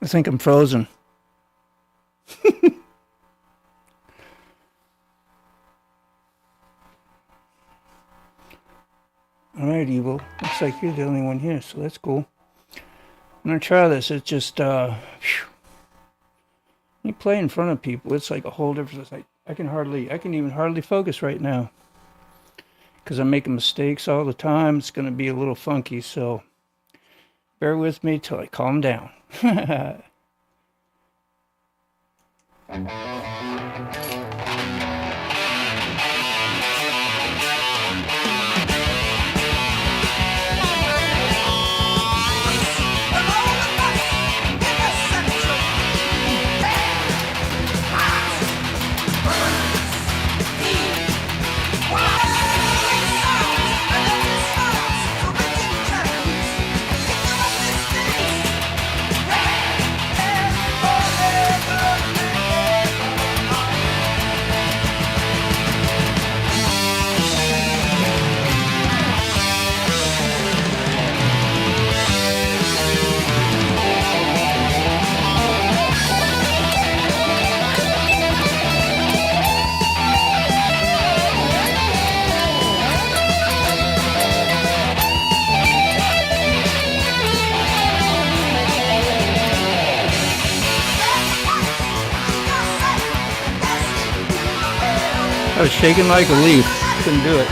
I think I'm frozen. Alright, Evil. Looks like you're the only one here, so that's cool. I'm gonna try this. It's just, you play in front of people, it's like a whole different, it's like, I can even hardly focus right now. Because I'm making mistakes all the time. It's gonna be a little funky, so bear with me till I calm down. I was shaking like a leaf. Couldn't do it.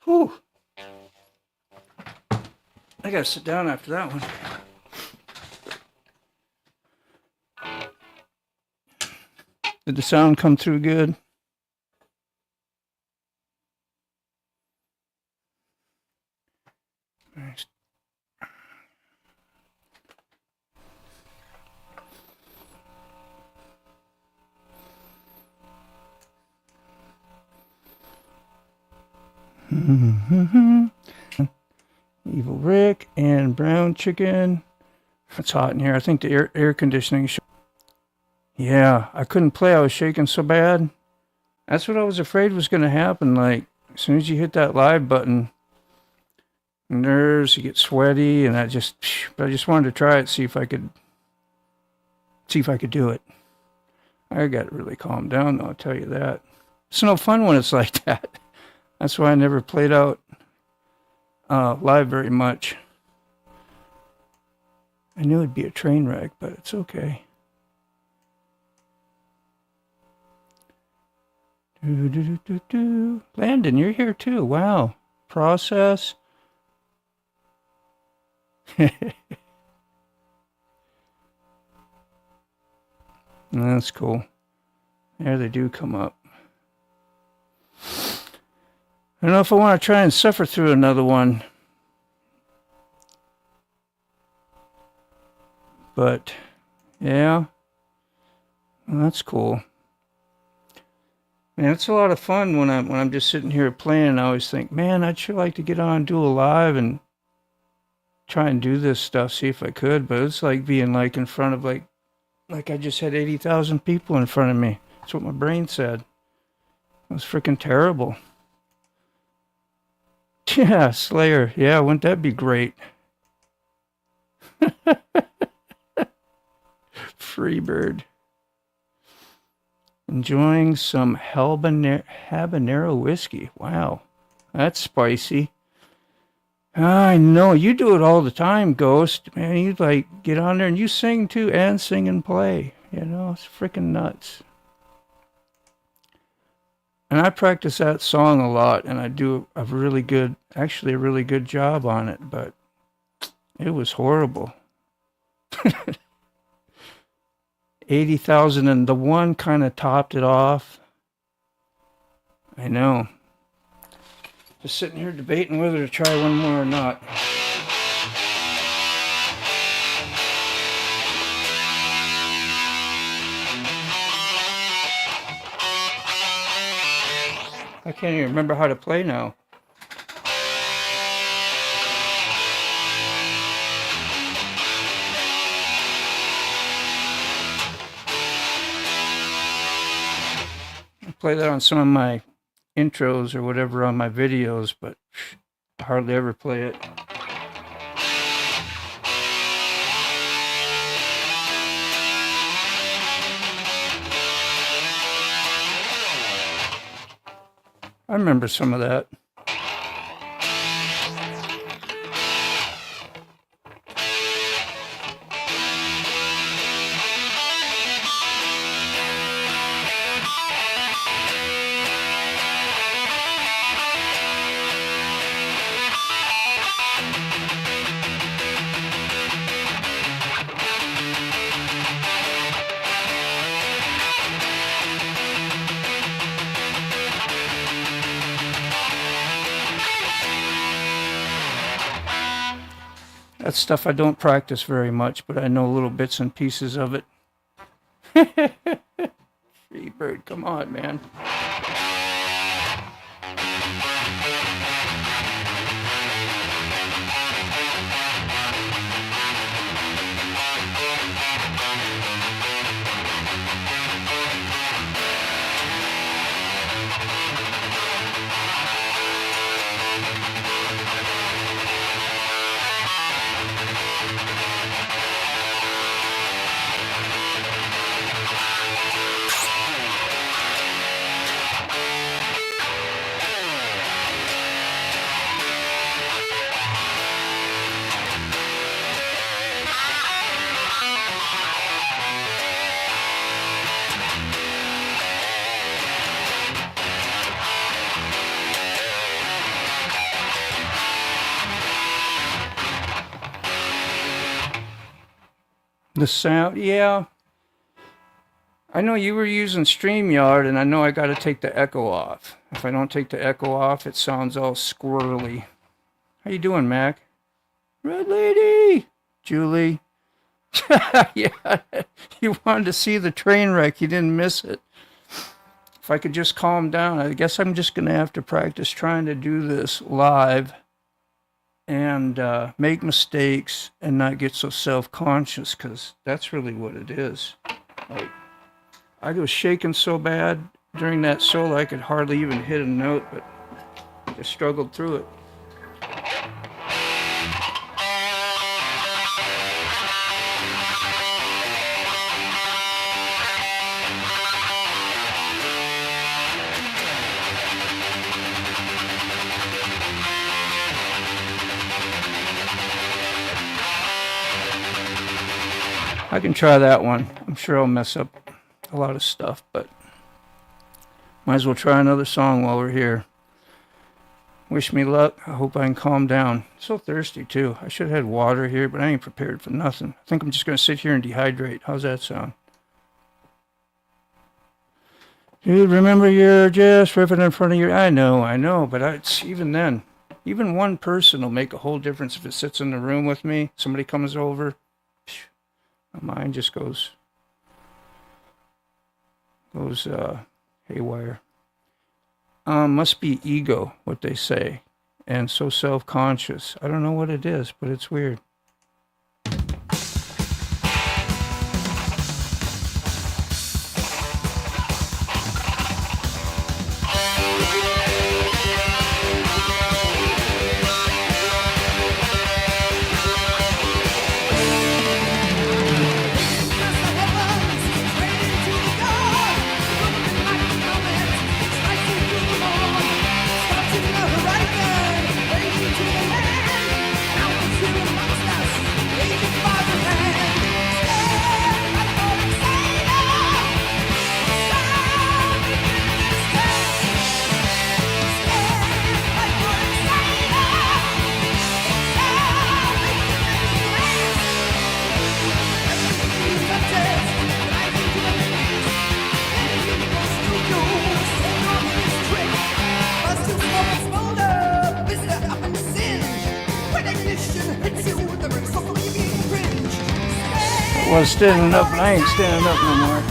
Whew. I gotta sit down after that one. Did the sound come through good? Nice. Evil Rick and brown chicken. It's hot in here. I think the air conditioning. Yeah, I couldn't play. I was shaking so bad. That's what I was afraid was going to happen. Like, as soon as you hit that live button, nerves, you get sweaty, and but I just wanted to try it, see if I could do it. I got really calmed down, though, I'll tell you that. It's no fun when it's like that. That's why I never played out live very much. I knew it'd be a train wreck, but it's okay. Landon, you're here too. Wow. Process. That's cool. There they do come up. I don't know if I want to try and suffer through another one. But, yeah. Well, that's cool. Man, it's a lot of fun when I'm just sitting here playing. I always think, man, I'd sure like to get on and do a live and try and do this stuff, see if I could. But it's like being like in front of like I just had 80,000 people in front of me. That's what my brain said. It was freaking terrible. Yeah, Slayer. Yeah, wouldn't that be great? Freebird. Enjoying some habanero whiskey. Wow, that's spicy. I know, you do it all the time, Ghost. Man, you like get on there and you sing too, and sing and play. You know, it's freaking nuts. And I practice that song a lot, and I do a really good, actually a really good job on it, but it was horrible. 80,000 and the one kind of topped it off. I know. Just sitting here debating whether to try one more or not. I can't even remember how to play now. I play that on some of my intros or whatever on my videos, but I hardly ever play it. I remember some of that. That's stuff I don't practice very much, but I know little bits and pieces of it. Freebird, come on, man. The sound, yeah. I know you were using StreamYard, and I know I got to take the echo off. If I don't take the echo off, it sounds all squirrely. How you doing, Mac? Red Lady! Julie. Yeah, you wanted to see the train wreck. You didn't miss it. If I could just calm down, I guess I'm just going to have to practice trying to do this live and make mistakes and not get so self-conscious, because that's really what it is. Like, I was shaking so bad during that solo I could hardly even hit a note, but I just struggled through it. I can try that one. I'm sure I'll mess up a lot of stuff, but might as well try another song while we're here. Wish me luck. I hope I can calm down. So thirsty, too. I should have had water here, but I ain't prepared for nothing. I think I'm just going to sit here and dehydrate. How's that sound? Dude, remember you're just ripping in front of your... I know, but it's even then. Even one person will make a whole difference if it sits in the room with me. Somebody comes over. My mind just goes haywire. Must be ego, what they say. And so self-conscious. I don't know what it is, but it's weird. I was standing up and I ain't standing up no more.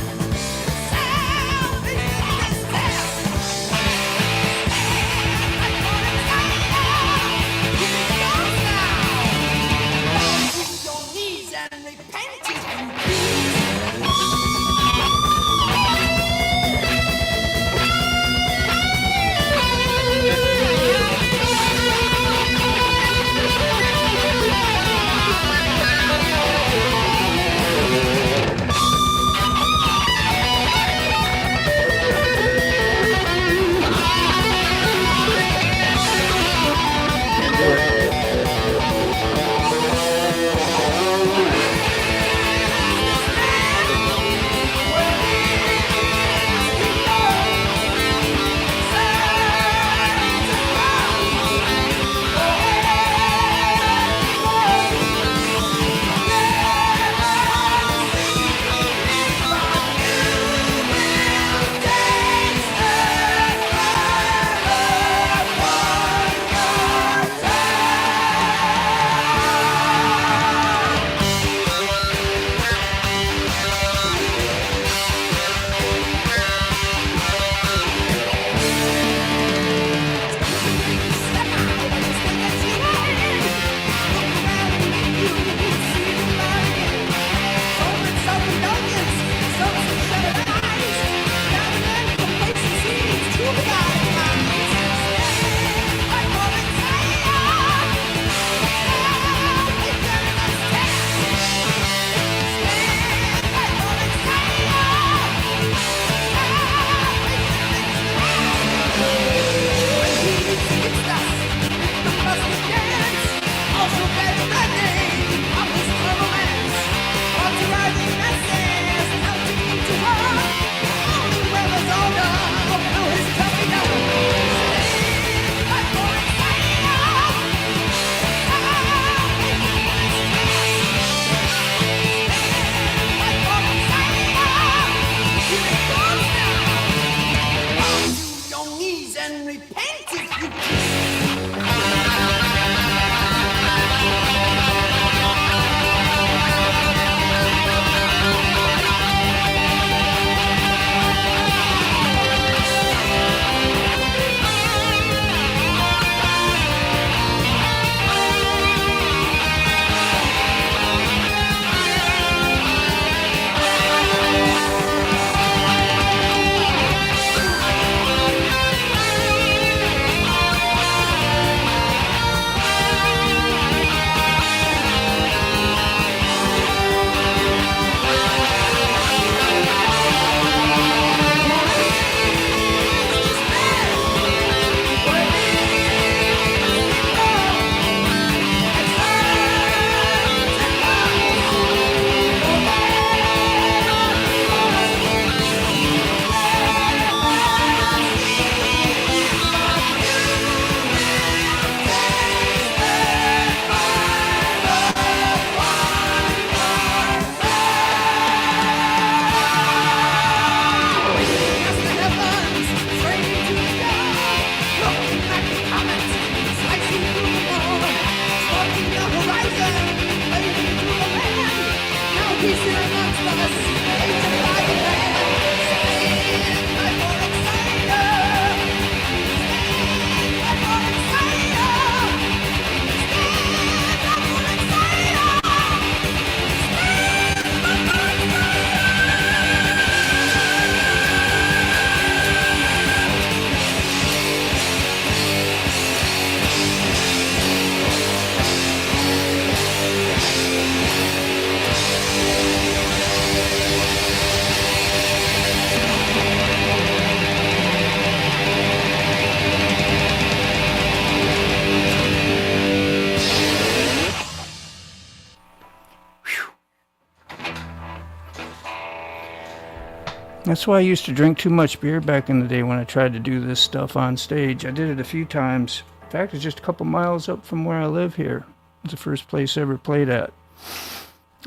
That's why I used to drink too much beer back in the day when I tried to do this stuff on stage. I did it a few times. In fact, it's just a couple miles up from where I live here. It's the first place I ever played at.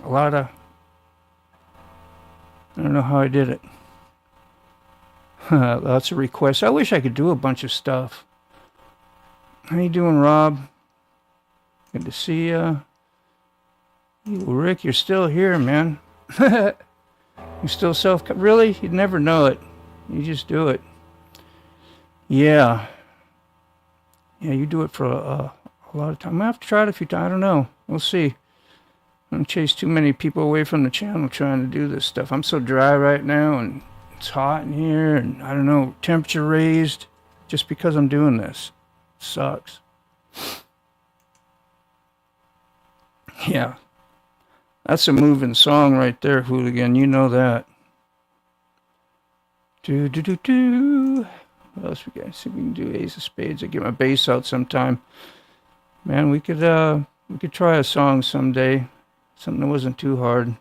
I don't know how I did it. Lots of requests. I wish I could do a bunch of stuff. How you doing, Rob? Good to see ya. Rick, you're still here, man. You still really? You'd never know it. You just do it. Yeah. Yeah, you do it for a lot of time. I'm going to have to try it a few times. I don't know. We'll see. I don't chase too many people away from the channel trying to do this stuff. I'm so dry right now, and it's hot in here, and I don't know, temperature raised just because I'm doing this. It sucks. Yeah. That's a moving song right there, Hooligan. You know that. Do. What else we got? See if we can do Ace of Spades. I get my bass out sometime. Man, we could try a song someday. Something that wasn't too hard.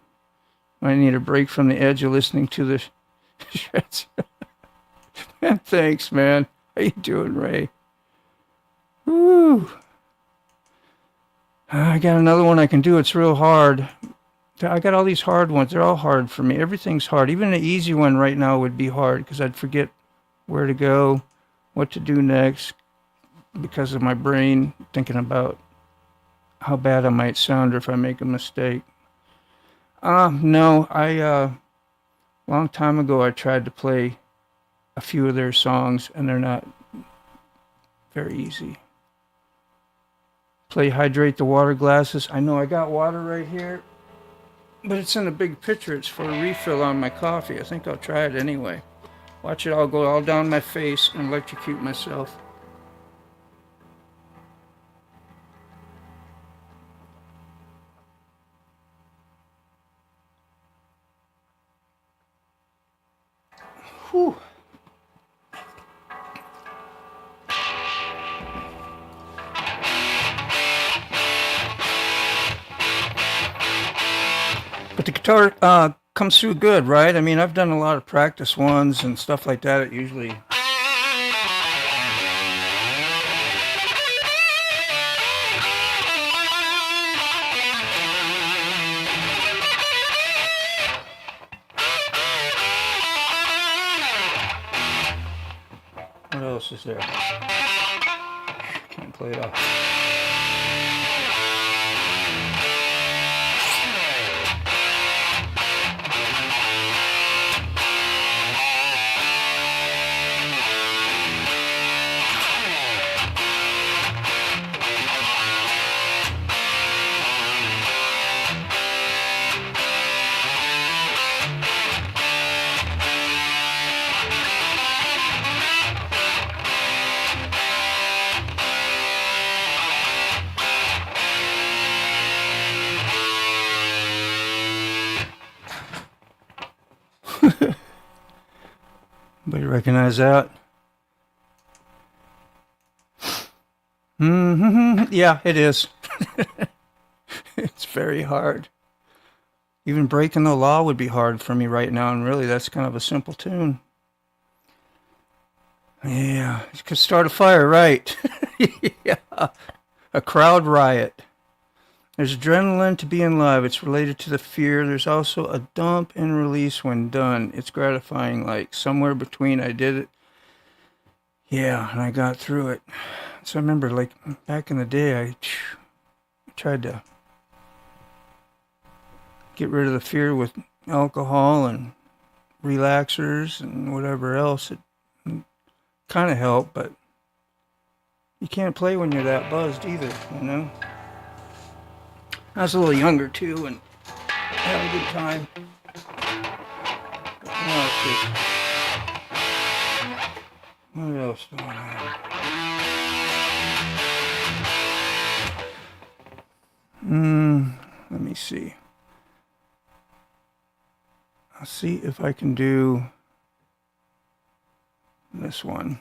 Might need a break from the edge of listening to the shreds. Man, thanks, man. How you doing, Ray? Woo. I got another one I can do. It's real hard. I got all these hard ones. They're all hard for me. Everything's hard. Even an easy one right now would be hard because I'd forget where to go, what to do next because of my brain thinking about how bad I might sound or if I make a mistake. No, long time ago I tried to play a few of their songs and they're not very easy. Play Hydrate the Water Glasses. I know I got water right here, but it's in a big pitcher. It's for a refill on my coffee. I think I'll try it anyway. Watch it all go all down my face and electrocute myself. Whew. But the guitar comes through good, right? I mean, I've done a lot of practice ones and stuff like that. It usually... What else is there? Can't play it off. Anybody recognize that? Yeah, it is. It's very hard. Even Breaking the Law would be hard for me right now, and really that's kind of a simple tune. Yeah, you could start a fire, right? Yeah, a crowd riot. There's adrenaline to being live. It's related to the fear. There's also a dump and release when done. It's gratifying, like somewhere between I did it. Yeah, and I got through it. So I remember, like, back in the day, I tried to get rid of the fear with alcohol and relaxers and whatever else. It kind of helped, but you can't play when you're that buzzed either, you know? I was a little younger too and had a good time. But now it's just, what else do I have? Let me see. I'll see if I can do this one.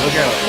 Look out.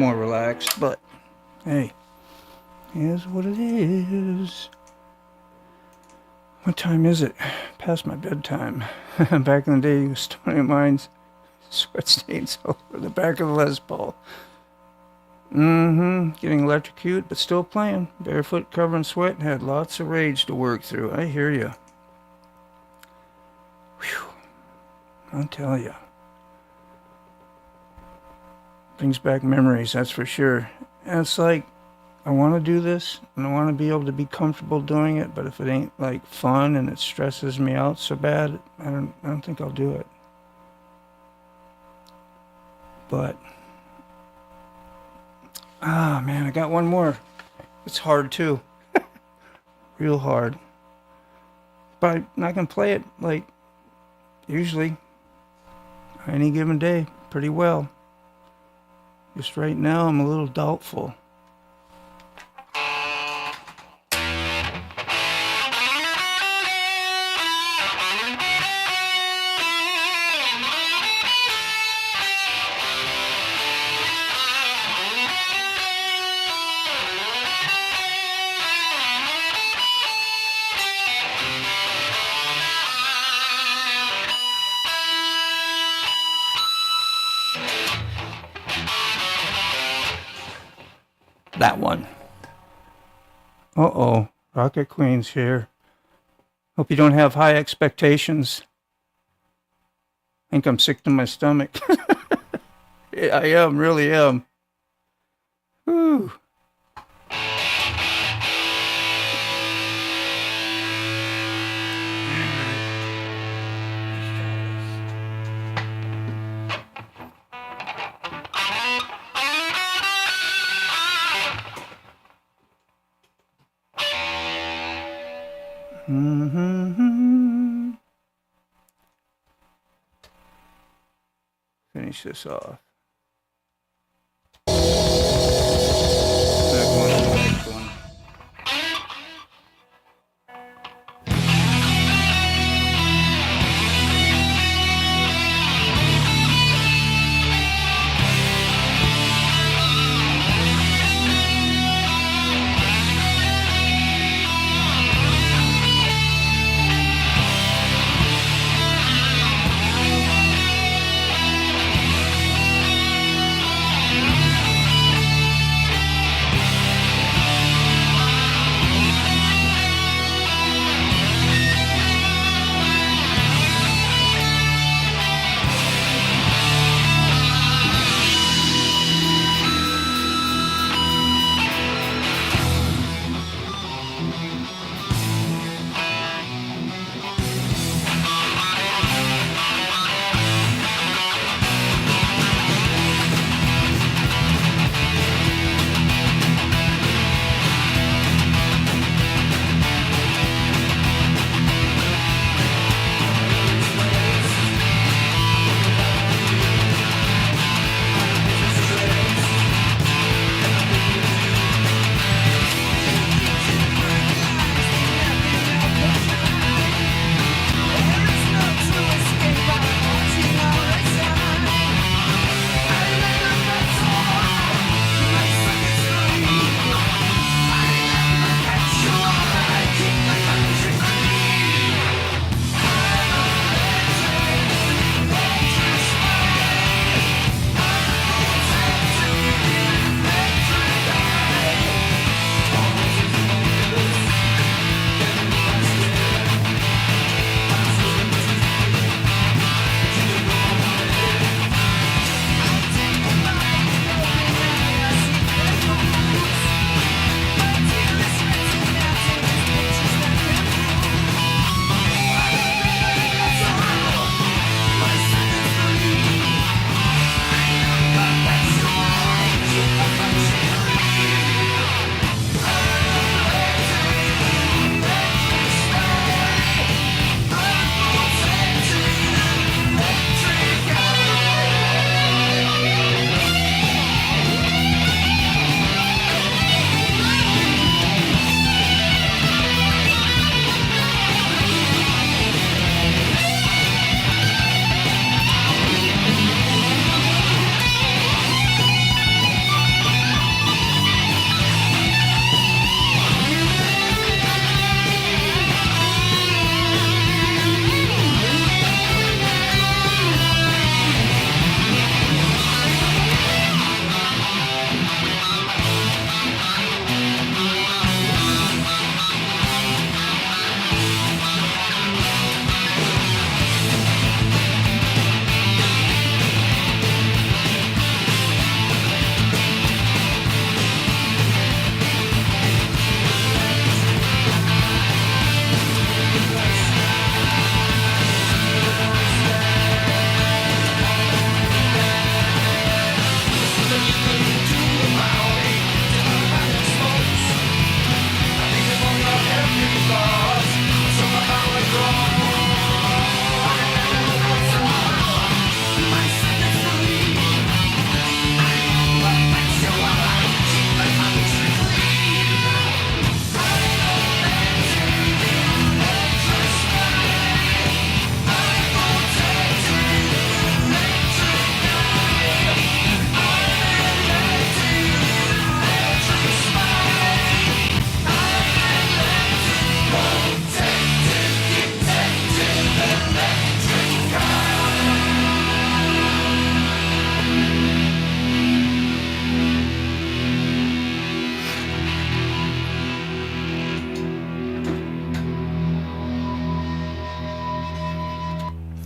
more relaxed, but hey, here's what it is. What time is it? Past my bedtime. Back in the day, you was Tony Mine's sweat stains all over the back of the Les Paul. Getting electrocuted, but still playing. Barefoot, covered in sweat, and had lots of rage to work through. I hear you. Whew. I'll tell you. Brings back memories, that's for sure. And it's like, I want to do this, and I want to be able to be comfortable doing it, but if it ain't like fun and it stresses me out so bad, I don't think I'll do it. But man, I got one more. It's hard too. Real hard. But I can play it like usually any given day pretty well. Just right now I'm a little doubtful. That one. Uh-oh. Rocket Queen's here. Hope you don't have high expectations. I think I'm sick to my stomach. Yeah, I am, really am. Whew. Finish this off. Next one.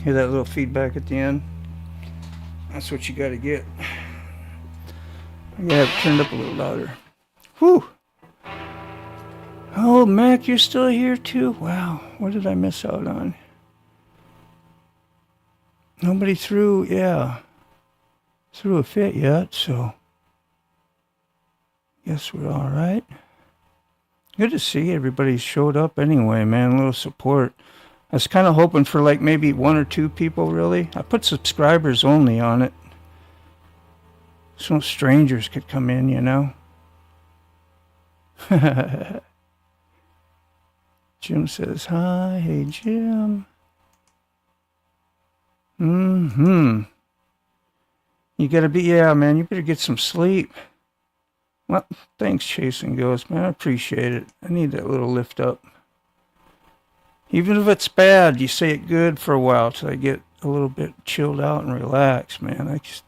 Hear that little feedback at the end? That's what you got to get. I gotta have it turned up a little louder. Whew! Oh, Mac, you're still here too? Wow, what did I miss out on? Nobody threw a fit yet, so guess we're all right. Good to see everybody showed up anyway, man. A little support. I was kind of hoping for like maybe 1 or 2 people, really. I put subscribers only on it. So strangers could come in, you know. Jim says, hi. Hey, Jim. You gotta be, yeah, man, you better get some sleep. Well, thanks, Chasing Ghost, man. I appreciate it. I need that little lift up. Even if it's bad, you say it good for a while till I get a little bit chilled out and relaxed, man. I just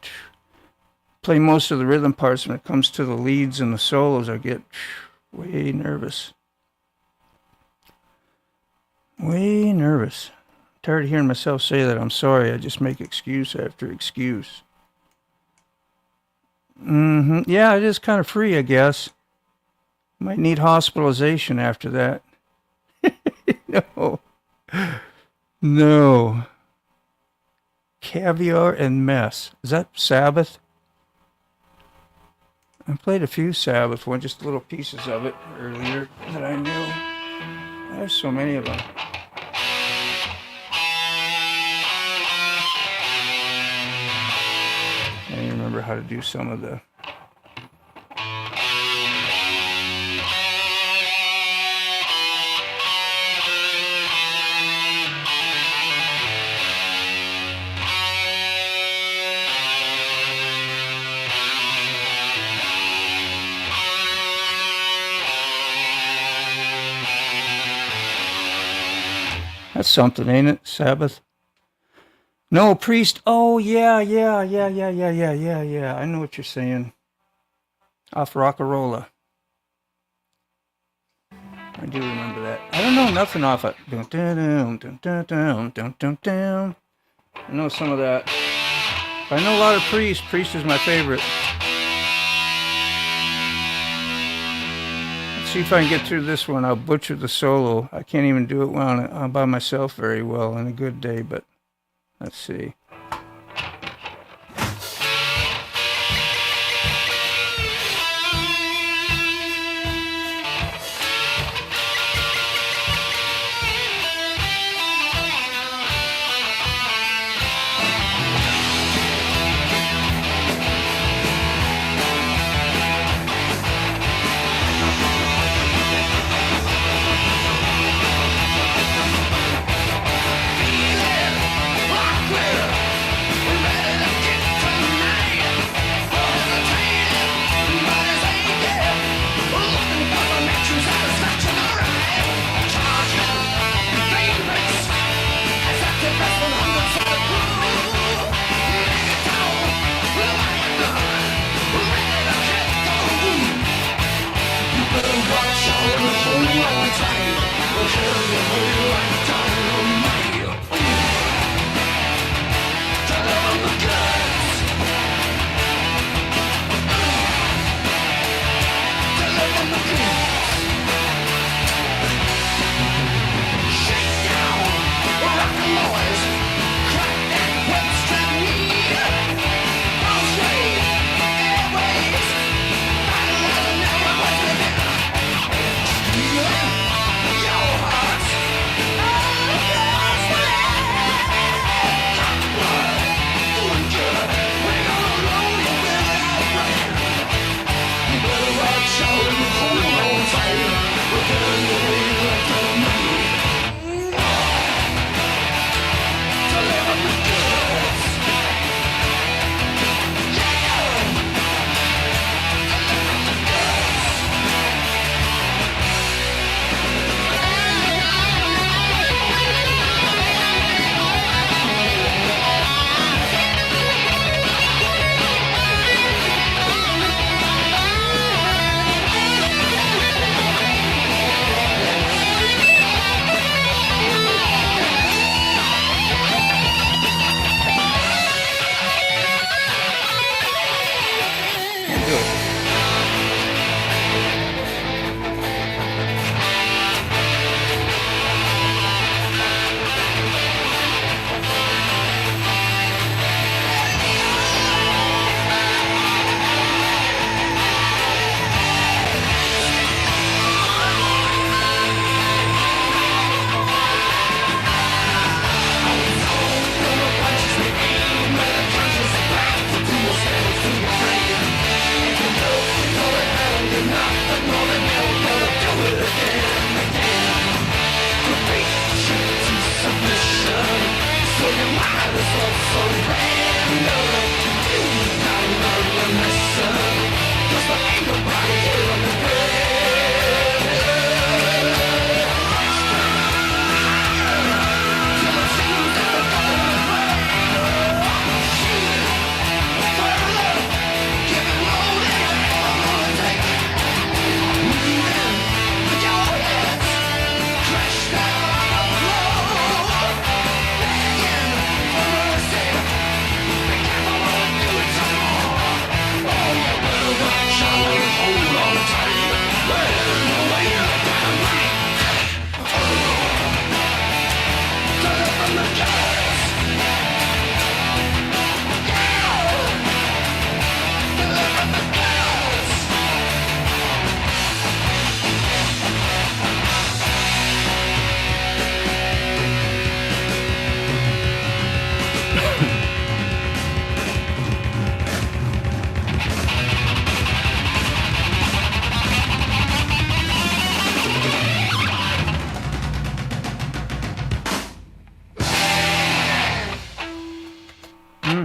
play most of the rhythm parts. When it comes to the leads and the solos, I get way nervous. Way nervous. I'm tired of hearing myself say that. I'm sorry. I just make excuse after excuse. Yeah, it is kind of free, I guess. Might need hospitalization after that. No. Caviar and Mess. Is that Sabbath? I played a few Sabbath ones, just little pieces of it earlier that I knew. There's so many of them. I don't remember how to do some of the... That's something, ain't it? Sabbath. No, Priest. Oh, yeah. I know what you're saying. Off Rockarola. I do remember that. I don't know nothing off it. I know some of that. But I know a lot of Priest. Priest is my favorite. Let's see if I can get through this one. I'll butcher the solo. I can't even do it when I'm by myself very well on a good day, but let's see. Clear!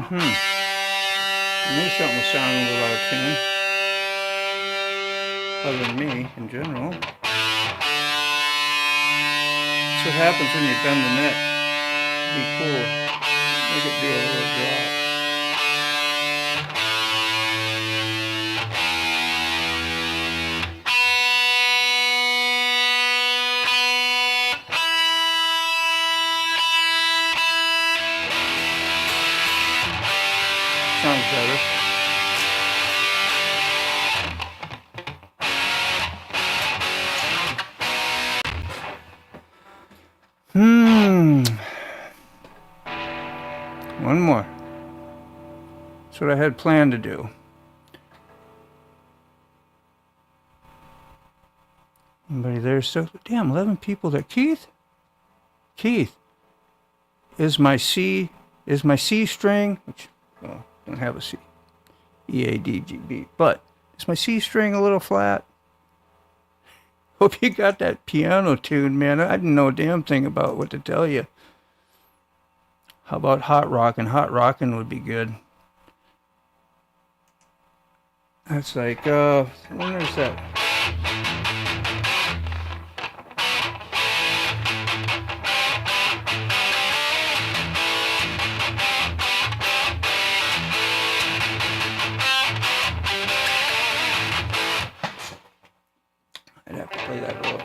I knew something was sounding a little out of tune. Other than me, in general. That's what happens when you bend the neck. Be cool. Make it be a little drop. Sounds better. One more. That's what I had planned to do. Anybody there still? Damn, 11 people there. Keith, is my C string, which, well, don't have a C, E-A-D-G-B, but is my C string a little flat? Hope you got that piano tune, man. I didn't know a damn thing about what to tell you. How about hot rockin'? Hot rockin' would be good. That's like, when is that? I'd have to play that roll.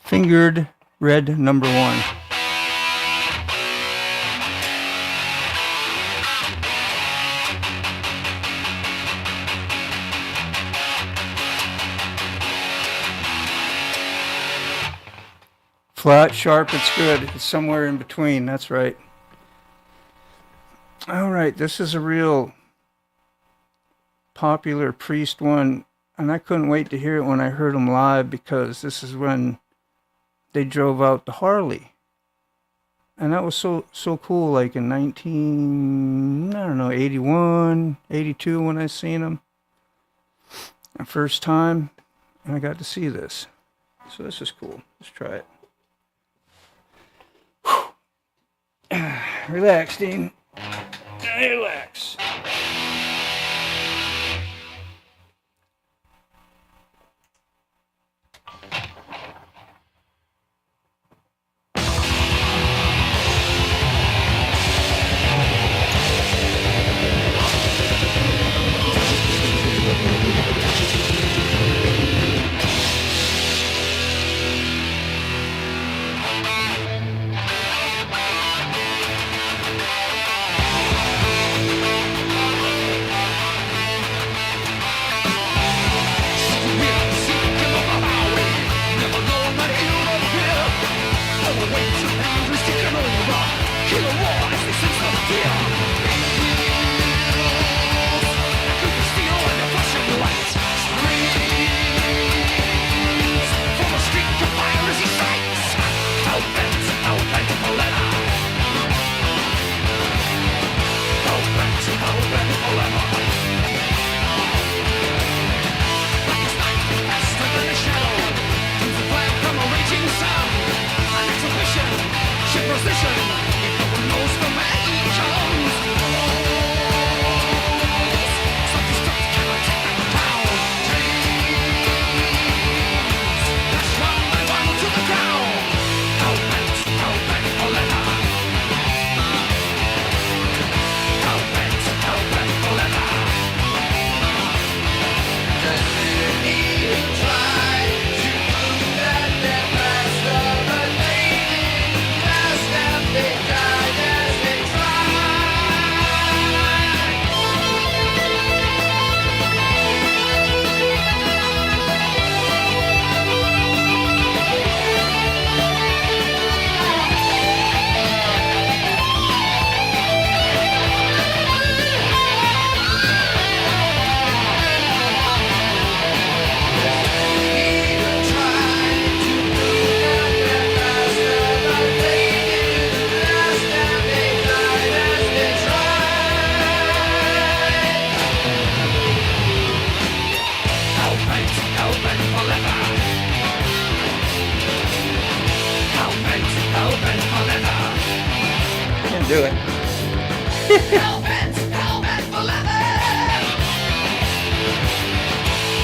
Fingered red number 1. Flat, sharp, it's good. It's somewhere in between, that's right. Alright, this is a real popular Priest one, and I couldn't wait to hear it when I heard them live, because this is when they drove out the Harley. And that was so cool, like in 81, 82 when I seen them. The first time, and I got to see this. So this is cool. Let's try it. Relax, Dean. Relax. Hell-bent, hell-bent for leather.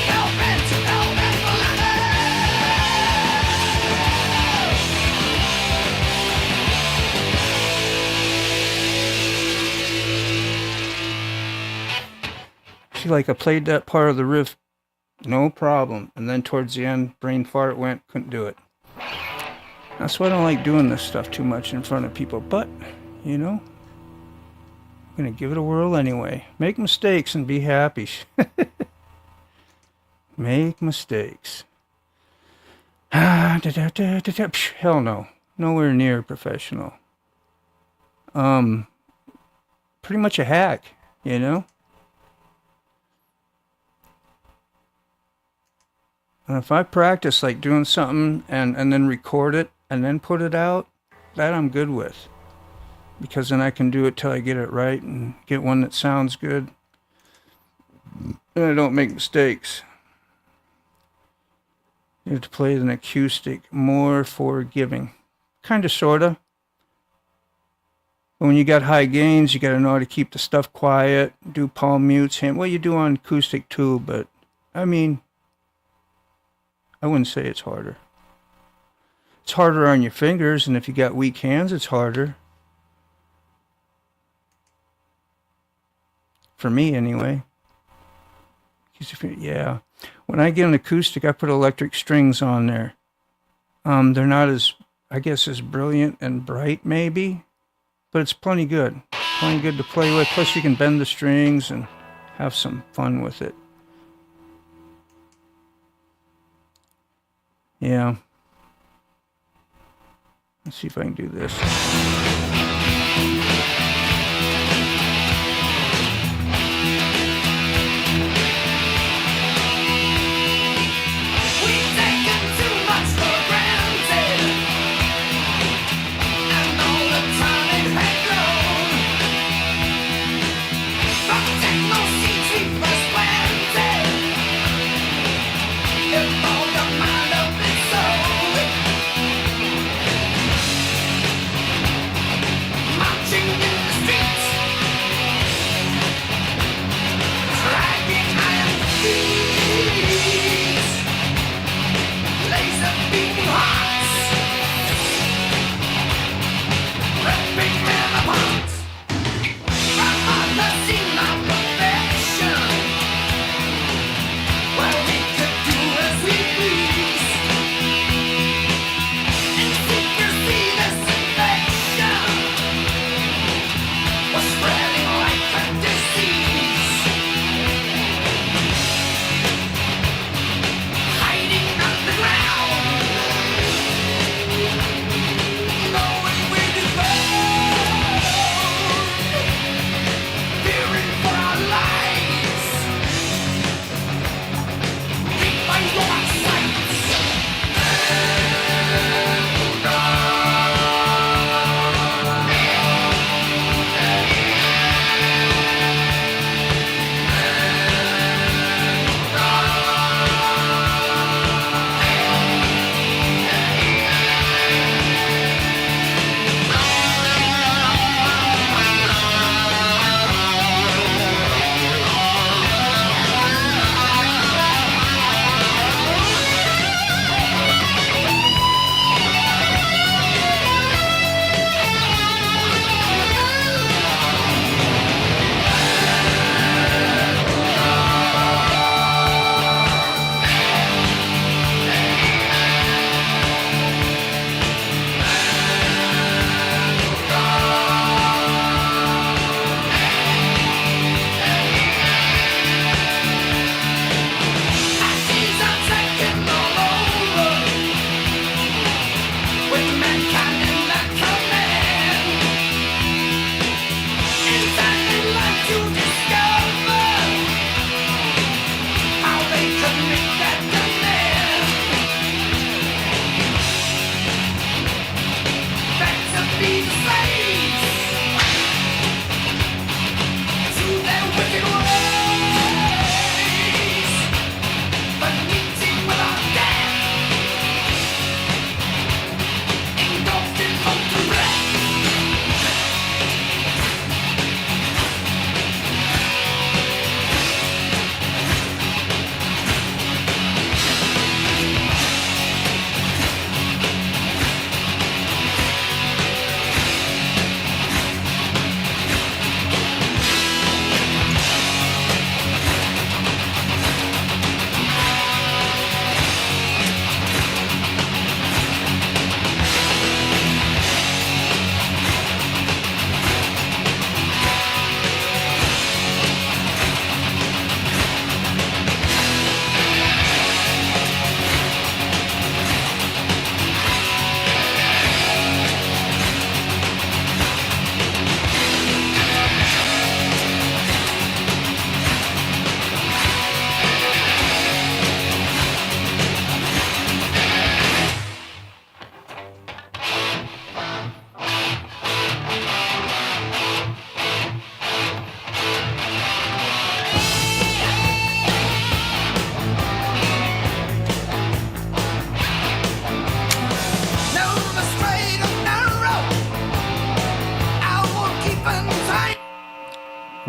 Hell-bent, hell-bent for leather. See, like I played that part of the riff, no problem. And then towards the end, brain fart went, couldn't do it. That's why I don't like doing this stuff too much in front of people. But, you know, I'm going to give it a whirl anyway. Make mistakes and be happy. Make mistakes. Hell no. Nowhere near professional. Pretty much a hack, you know? And if I practice like doing something and then record it and then put it out, that I'm good with. Because then I can do it till I get it right and get one that sounds good. And I don't make mistakes. You have to play an acoustic more forgiving. Kind of, sort of. But when you got high gains, you got to know how to keep the stuff quiet, do palm mutes, well, you do on acoustic too, but I mean, I wouldn't say it's harder. It's harder on your fingers, and if you got weak hands, it's harder. For me, anyway. Yeah. When I get an acoustic, I put electric strings on there. They're not as, I guess, as brilliant and bright, maybe, but it's plenty good. Plenty good to play with. Plus, you can bend the strings and have some fun with it. Yeah. Let's see if I can do this. We've taken too much for granted, and all the time it had grown. Protect no seeds we first planted. If all your mind up its soul, marching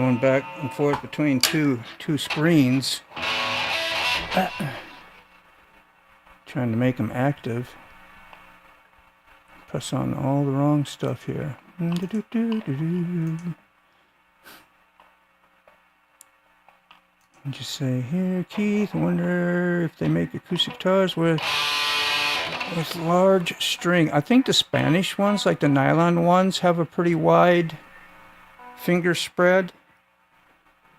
going back and forth between two screens. Trying to make them active. Press on all the wrong stuff here. And just say, here, Keith, I wonder if they make acoustic guitars with large string. I think the Spanish ones, like the nylon ones, have a pretty wide finger spread.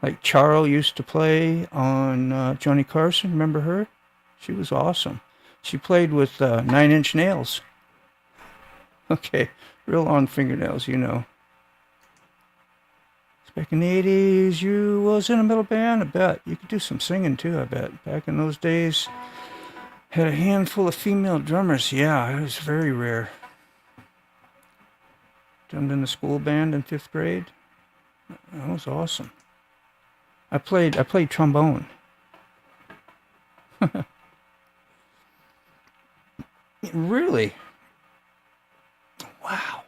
Like Charo used to play on Johnny Carson. Remember her? She was awesome. She played with 9-inch nails. Okay, real long fingernails, you know. Back in the 80s, you was in a metal band, I bet. You could do some singing too, I bet. Back in those days, had a handful of female drummers. Yeah, it was very rare. Drummed in the school band in 5th grade. That was awesome. I played trombone. Really? Wow.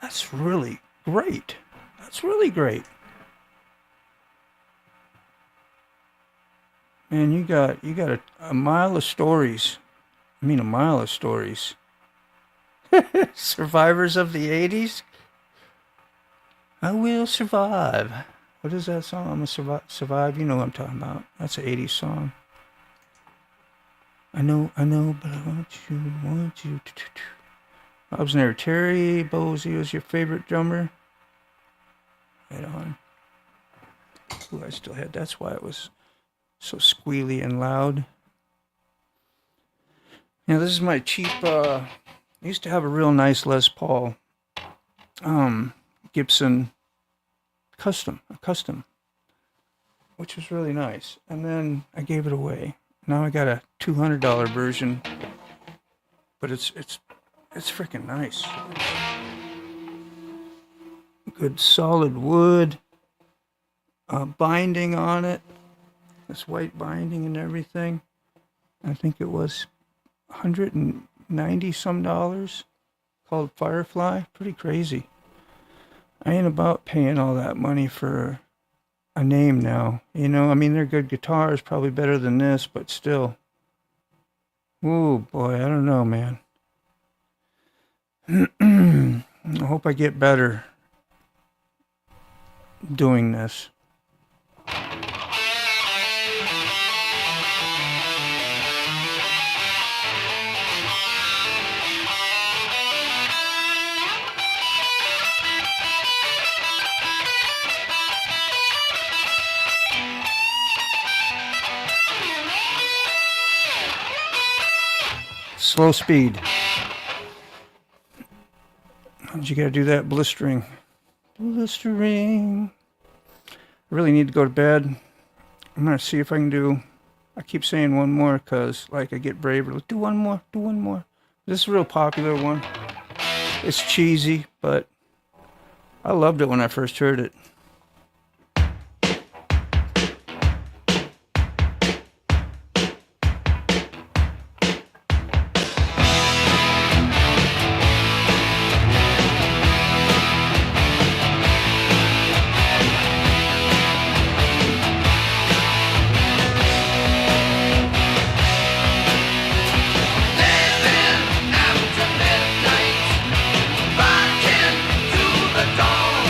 That's really great. That's really great. Man, you got a mile of stories. I mean, a mile of stories. Survivors of the 80s? I will survive. What is that song? I'm gonna survive. You know what I'm talking about. That's an 80s song. I know, but I want you. Bob's there. Terry Bosie was your favorite drummer. Right on. Ooh, I still had. That's why it was so squealy and loud. Now this is my cheap. I used to have a real nice Les Paul, Gibson, a custom, which was really nice. And then I gave it away. Now I got a $200 version, but it's freaking nice. Good solid wood, binding on it. This white binding and everything. I think it was $190 some dollars. Called Firefly. Pretty crazy. I ain't about paying all that money for a name now. You know, I mean, they're good guitars, probably better than this, but still. Ooh, boy, I don't know, man. I hope I get better doing this. Slow speed. You gotta do that blistering. Blistering. I really need to go to bed. I'm gonna see if I can do. I keep saying one more because, like, I get braver. Let's do one more. This is a real popular one. It's cheesy, but I loved it when I first heard it. After midnight, rocking to the dawn.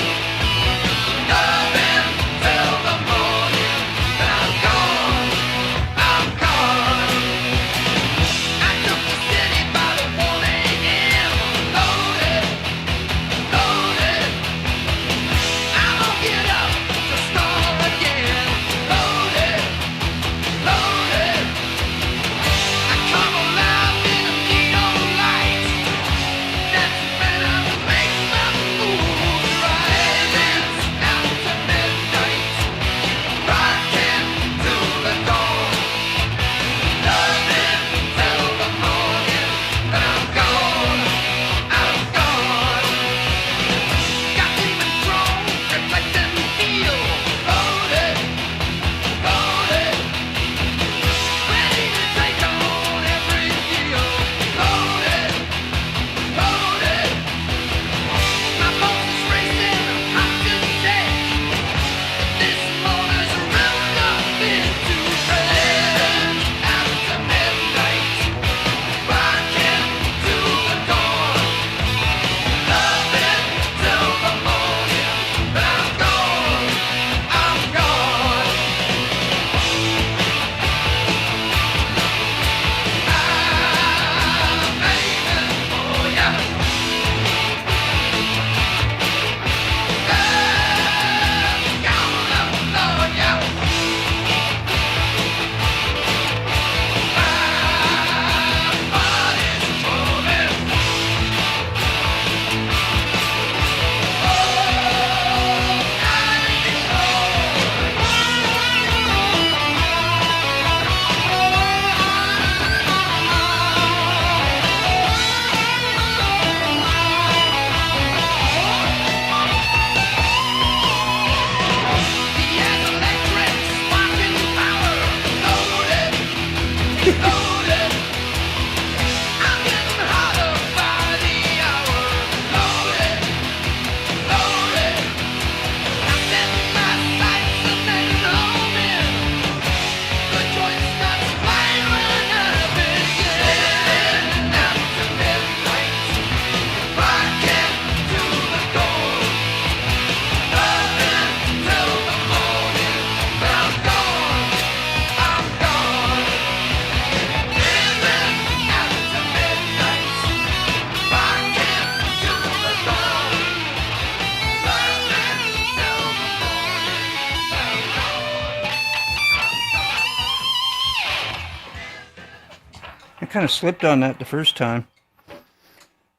kind of slipped on that the first time.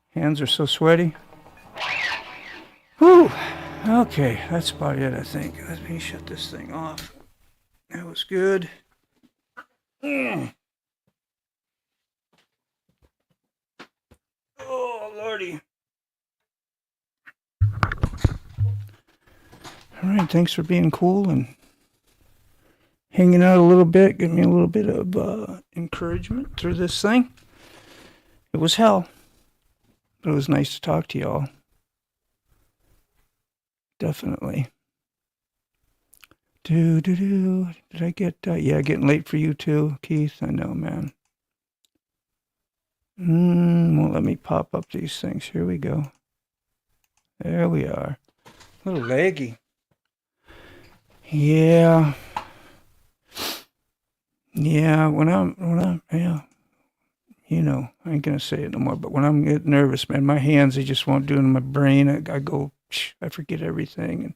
Hands are so sweaty. Whew. Okay, that's about it, I think. Let me shut this thing off. That was good. Oh, Lordy. All right, thanks for being cool and hanging out a little bit, giving me a little bit of encouragement through this thing. It was hell, but it was nice to talk to y'all. Definitely. Did I get, yeah, getting late for you too, Keith? I know, man. Won't let me pop up these things. Here we go. There we are. A little laggy. Yeah. Yeah, yeah. You know, I ain't gonna say it no more, but when I'm getting nervous, man, my hands, they just won't do it in my brain. I go, I forget everything. And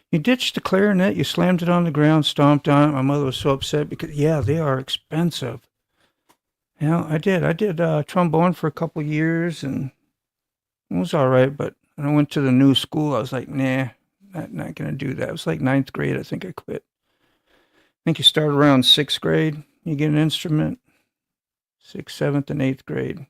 you ditched the clarinet, you slammed it on the ground, stomped on it. My mother was so upset because, yeah, they are expensive. Yeah, I did. I did trombone for a couple years, and it was all right. But when I went to the new school, I was like, nah, not gonna do that. It was like ninth grade. I think I quit. I think you start around sixth grade. You get an instrument. Sixth, seventh, and eighth grade.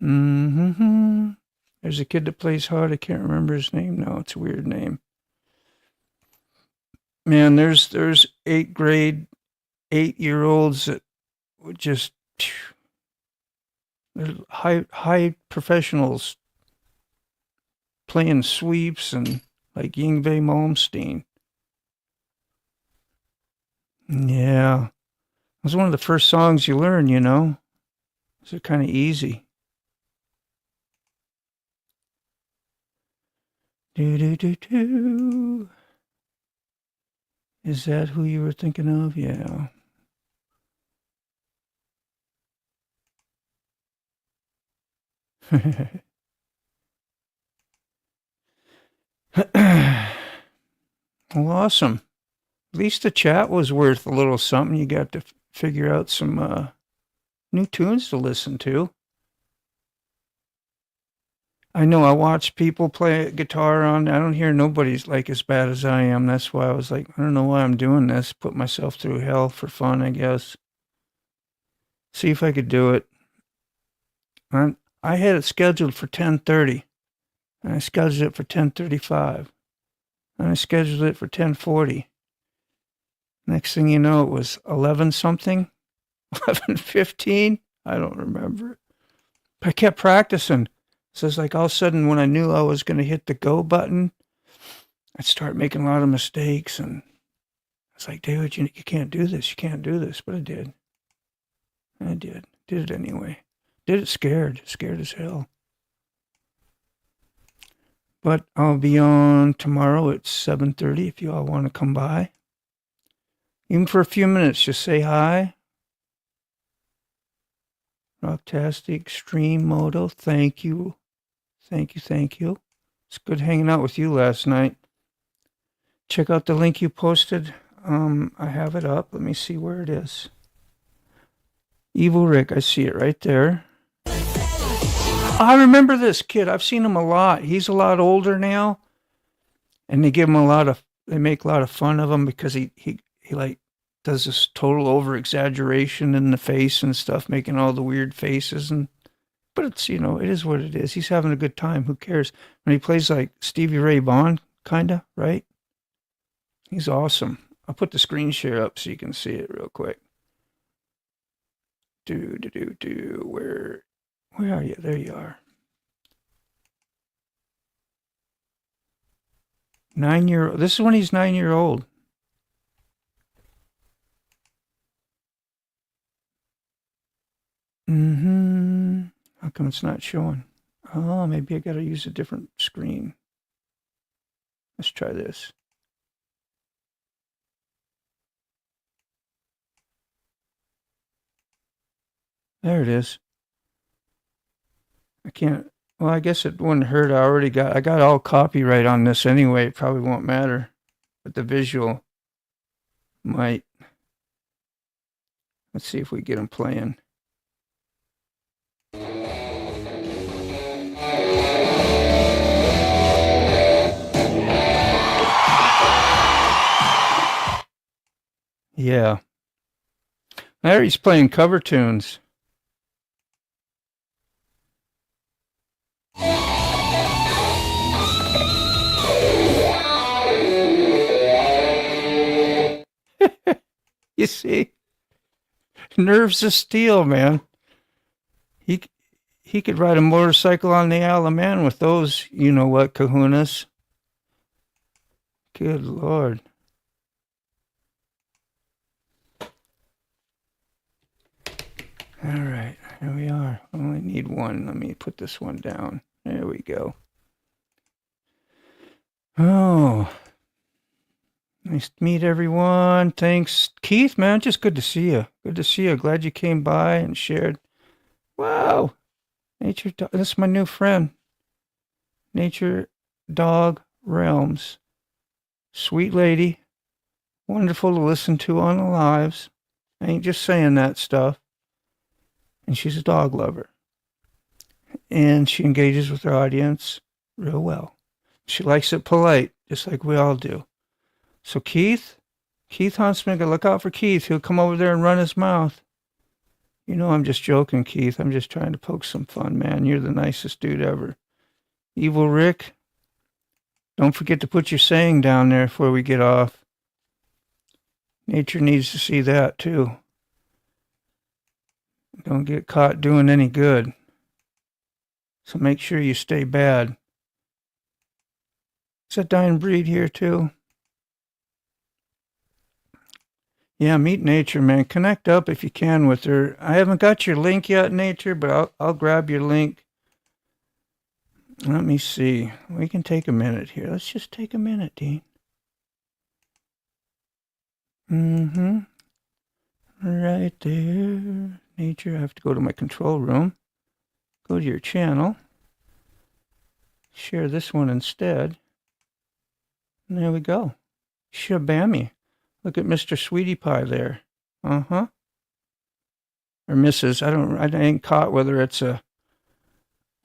There's a kid that plays hard. I can't remember his name now. It's a weird name. Man, there's eighth grade, 8-year-olds that would just, they're high professionals playing sweeps and like Yngwie Malmsteen. Yeah, it was one of the first songs you learn, you know. So kind of easy. Do. Is that who you were thinking of? Yeah. Well, awesome. At least the chat was worth a little something. You got to figure out some new tunes to listen to. I know I watch people play guitar on. I don't hear nobody's like as bad as I am. That's why I was like, I don't know why I'm doing this. Put myself through hell for fun, I guess. See if I could do it. I had it scheduled for 10:30, and I scheduled it for 10:35, and I scheduled it for 10:40. Next thing you know, it was 11 something, 11:15. I don't remember. But I kept practicing. So it's like all of a sudden, when I knew I was going to hit the go button, I'd start making a lot of mistakes. And it's like, dude, you can't do this. You can't do this. But I did. I did. Did it anyway. Did it scared as hell. But I'll be on tomorrow at 7:30 if you all want to come by. Even for a few minutes, just say hi. Rocktastic Extreme Moto, thank you. Thank you. It's good hanging out with you last night. Check out the link you posted. I have it up. Let me see where it is. Evil Rick, I see it right there. I remember this kid. I've seen him a lot. He's a lot older now. And they make a lot of fun of him because he like does this total over exaggeration in the face and stuff, making all the weird faces but it's, it is what it is. He's having a good time. Who cares? When he plays like Stevie Ray Vaughan, kinda, right? He's awesome. I'll put the screen share up so you can see it real quick. Where are you? There you are. 9-year-old. This is when he's 9-year-old. How come it's not showing? Oh, maybe I gotta use a different screen. Let's try this. There it is. I can't. Well, I guess it wouldn't hurt. I got all copyright on this anyway. It probably won't matter. But the visual. Might. Let's see if we get him playing. Yeah. There he's playing cover tunes. You see? Nerves of steel, man. He he could ride a motorcycle on the Isle of Man with those, you know what, kahunas. Good Lord. All right, here we are. I only need one. Let me put this one down. There we go. Oh, nice to meet everyone. Thanks, Keith, man. Just good to see you. Good to see you. Glad you came by and shared. Wow. Nature Dog. This is my new friend. Nature Dog Realms. Sweet lady. Wonderful to listen to on the lives. I ain't just saying that stuff. And she's a dog lover. And she engages with her audience real well. She likes it polite, just like we all do. So Keith Huntsman, gotta look out for Keith. He'll come over there and run his mouth. You know I'm just joking, Keith. I'm just trying to poke some fun, man. You're the nicest dude ever. Evil Rick, don't forget to put your saying down there before we get off. Nature needs to see that, too. Don't get caught doing any good. So make sure you stay bad. Is that Dying Breed here, too? Yeah, meet Nature, man. Connect up if you can with her. I haven't got your link yet, Nature, but I'll grab your link. Let me see. We can take a minute here. Let's just take a minute, Dean. Right there. Nature, I have to go to my control room. Go to your channel. Share this one instead. And there we go. Shabammy. Look at Mr. Sweetie Pie there. Or Mrs. I ain't caught whether it's a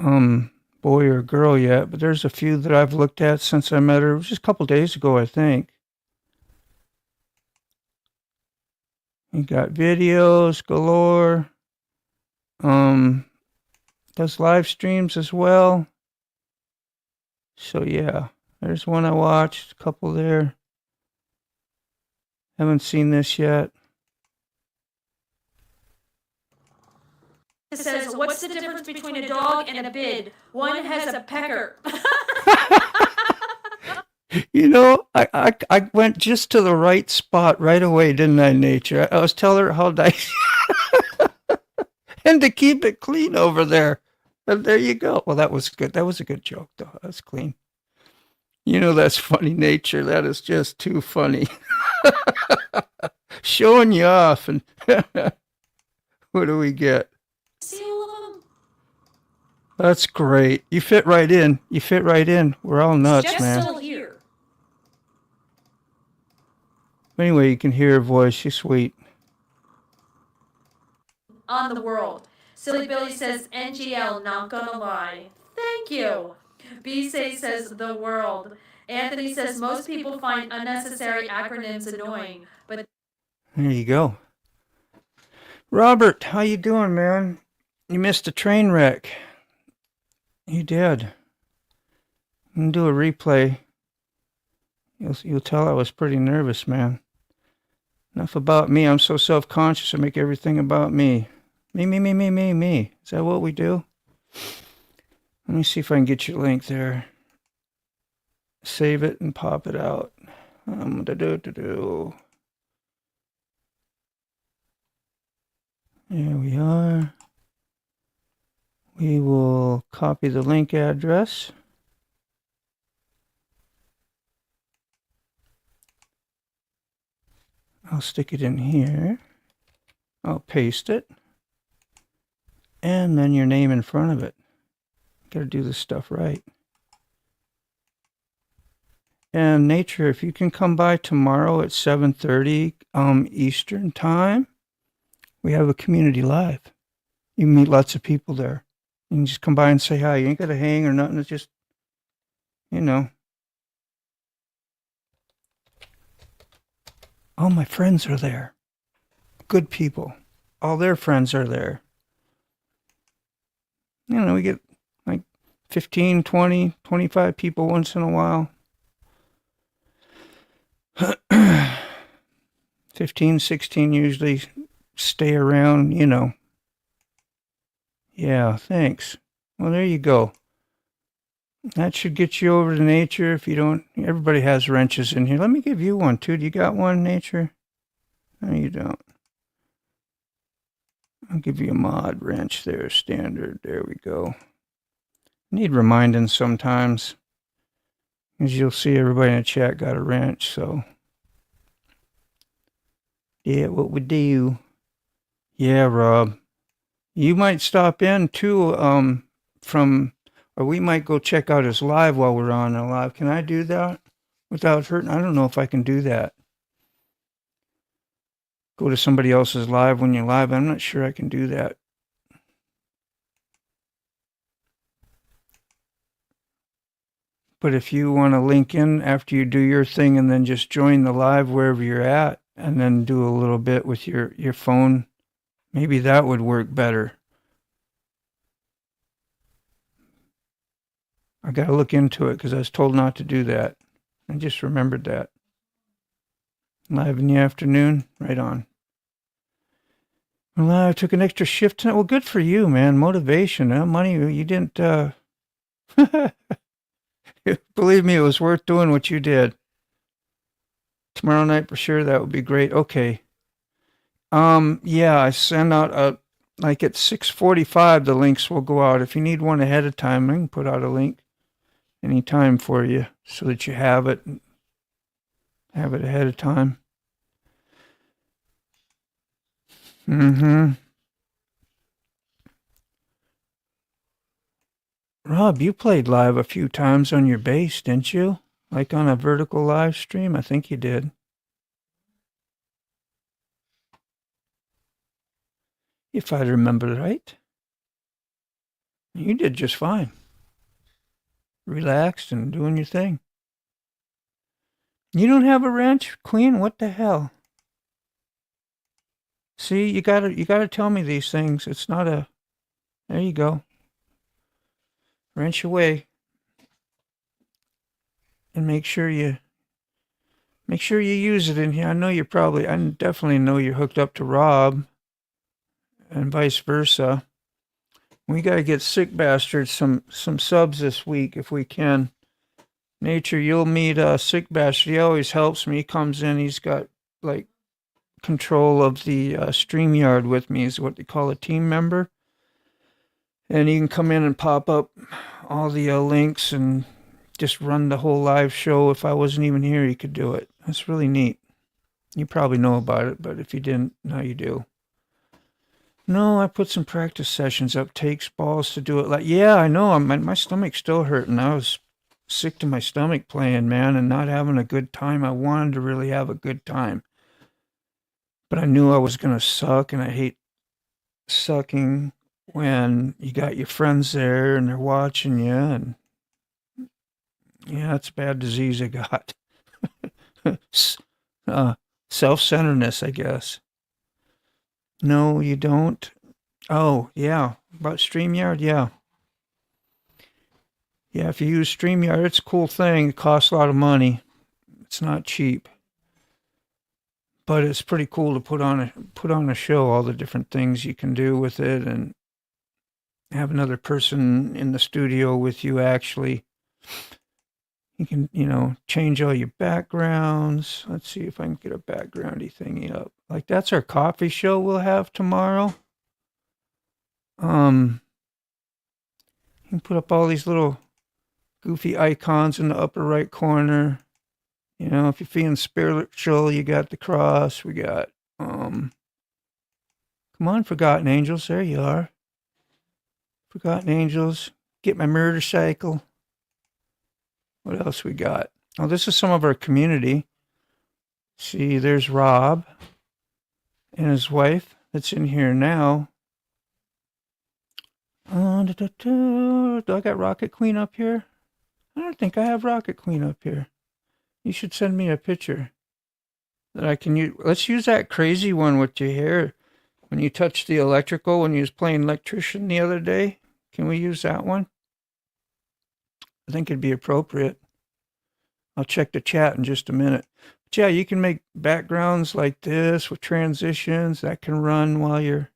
boy or girl yet, but there's a few that I've looked at since I met her. It was just a couple days ago, I think. You got videos galore. Does live streams as well. So yeah, there's one I watched, a couple there. Haven't seen this yet. It says, what's the difference between a dog and a bid? One has a pecker. You know, I went just to the right spot right away, didn't I, Nature? I was telling her how nice. And to keep it clean over there. And there you go. Well, that was good. That was a good joke, though. That was clean. You know, that's funny, Nature. That is just too funny. Showing you off. And what do we get? That's great. You fit right in. You fit right in. We're all nuts, Jeff's man. still here. Anyway, you can hear her voice. She's sweet. On the world. Silly Billy says, NGL, not gonna lie. Thank you. B-Say says, the world. Anthony says, most people find unnecessary acronyms annoying, but... There you go. Robert, how you doing, man? You missed a train wreck. You did. I'm gonna do a replay. You'll tell I was pretty nervous, man. Enough about me. I'm so self-conscious. I make everything about me. Me. Is that what we do? Let me see if I can get your link there. Save it and pop it out. There we are. We will copy the link address. I'll stick it in here. I'll paste it. And then your name in front of it. Gotta do this stuff right. And Nature, if you can come by tomorrow at 7:30 Eastern time, we have a community live. You meet lots of people there. You can just come by and say hi. You ain't got to hang or nothing. It's just, you know, all my friends are there. Good people. All their friends are there. You know, we get like 15, 20, 25 people once in a while. 15, 16 usually stay around, you know. Yeah, thanks. Well, there you go. That should get you over to Nature if you don't. Everybody has wrenches in here. Let me give you one, too. Do you got one, Nature? No, you don't. I'll give you a mod wrench there, standard. There we go. Need reminding sometimes. As you'll see, everybody in the chat got a wrench, so. Yeah, what we do. Yeah, Rob. You might stop in, too, or we might go check out his live while we're on a live. Can I do that without hurting? I don't know if I can do that. Go to somebody else's live when you're live. I'm not sure I can do that. But if you want to link in after you do your thing and then just join the live wherever you're at and then do a little bit with your phone, maybe that would work better. I got to look into it because I was told not to do that. I just remembered that. Live in the afternoon, right on. Well, I took an extra shift tonight. Well, good for you, man. Motivation, money. You didn't. Believe me, it was worth doing what you did. Tomorrow night for sure. That would be great. Okay. Yeah, I send out like at 6:45. The links will go out. If you need one ahead of time, I can put out a link anytime for you so that you have it ahead of time. Rob, you played live a few times on your bass, didn't you? Like on a vertical live stream? I think you did. If I remember right. You did just fine. Relaxed and doing your thing. You don't have a wrench, Queen? What the hell? See, you gotta tell me these things. It's not a. There you go. Wrench away, and make sure you use it in here. I know I definitely know you're hooked up to Rob, and vice versa. We gotta get Sick Bastard some subs this week if we can. Nature, you'll meet Sick Bastard. He always helps me. He comes in. He's got like control of the StreamYard with me. Is what they call a team member. And he can come in and pop up all the links and just run the whole live show. If I wasn't even here, he could do it. That's really neat. You probably know about it, but if you didn't, now you do. No, I put some practice sessions up. Takes balls to do it. Like, yeah, I know. My stomach's still hurting. I was sick to my stomach playing, man, and not having a good time. I wanted to really have a good time. But I knew I was going to suck, and I hate sucking when you got your friends there and they're watching you, and yeah, it's a bad disease I got. Self-centeredness, I guess. No, you don't. Oh, yeah. About StreamYard, yeah. Yeah, if you use StreamYard, it's a cool thing. It costs a lot of money. It's not cheap. But it's pretty cool to put on a show, all the different things you can do with it, and have another person in the studio with you actually. You can, change all your backgrounds. Let's see if I can get a backgroundy thingy up. Like that's our coffee show we'll have tomorrow. You can put up all these little goofy icons in the upper right corner. If you're feeling spiritual, you got the cross. We got, come on, Forgotten Angels. There you are. Forgotten Angels. Get my murder cycle. What else we got? Oh, this is some of our community. See, there's Rob and his wife that's in here now. Do I got Rocket Queen up here? I don't think I have Rocket Queen up here. You should send me a picture that I can use. Let's use that crazy one with your hair. When you touched the electrical when you was playing electrician the other day. Can we use that one? I think it'd be appropriate. I'll check the chat in just a minute. But yeah, you can make backgrounds like this with transitions that can run while you're.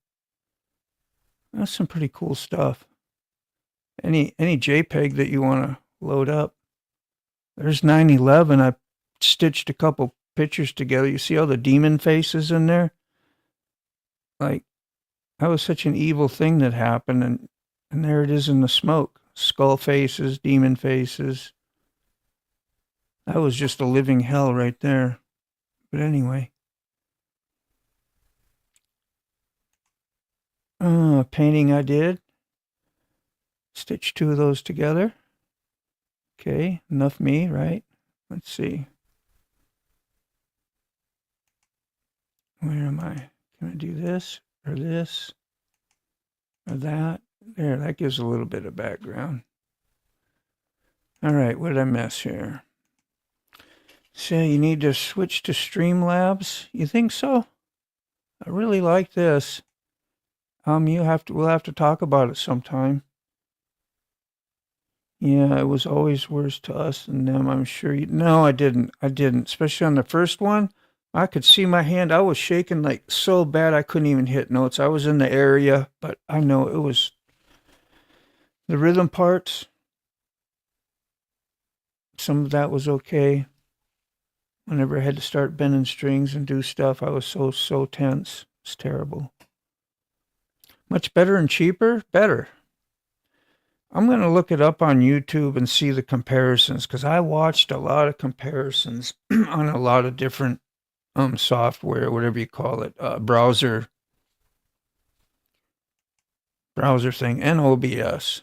That's some pretty cool stuff. Any JPEG that you want to load up. There's 9/11. I stitched a couple pictures together. You see all the demon faces in there? Like, that was such an evil thing that happened, and there it is in the smoke. Skull faces, demon faces. That was just a living hell right there. But anyway. Painting I did. Stitch two of those together. Okay, enough me, right? Let's see. Where am I? Can I do this or this or that? There, that gives a little bit of background. All right, what did I miss here? So you need to switch to Streamlabs. You think so? I really like this. We'll have to talk about it sometime. Yeah, it was always worse to us than them, I'm sure. No, I didn't. Especially on the first one. I could see my hand. I was shaking like so bad I couldn't even hit notes. I was in the area, but I know it was the rhythm parts. Some of that was okay. Whenever I had to start bending strings and do stuff, I was so tense. It's terrible. Much better and cheaper? Better. I'm going to look it up on YouTube and see the comparisons because I watched a lot of comparisons on a lot of different software, whatever you call it, browser thing, and OBS.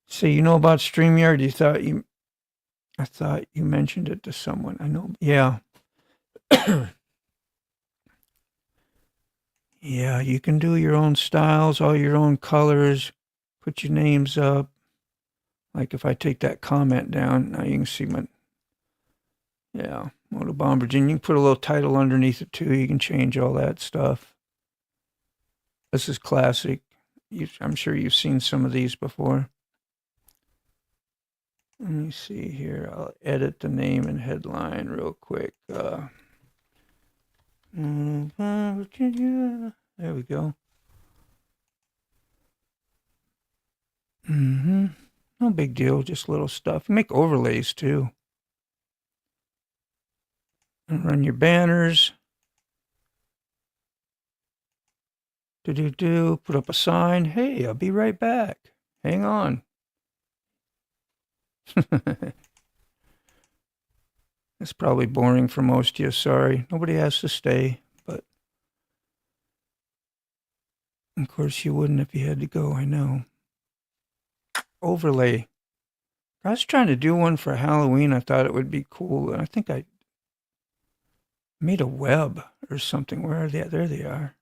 So you know about StreamYard? I thought you mentioned it to someone. I know. Yeah. Yeah, you can do your own styles, all your own colors, put your names up. Like if I take that comment down, now you can see my, yeah, Moto Bomb Virginia. You can put a little title underneath it too. You can change all that stuff. This is classic. I'm sure you've seen some of these before. Let me see here. I'll edit the name and headline real quick. Virginia. There we go. No big deal. Just little stuff. Make overlays too. And run your banners. Put up a sign. Hey, I'll be right back. Hang on. It's probably boring for most of you. Sorry. Nobody has to stay, but of course you wouldn't if you had to go. I know. Overlay. I was trying to do one for Halloween. I thought it would be cool. And I think I made a web or something. Where are they? There they are.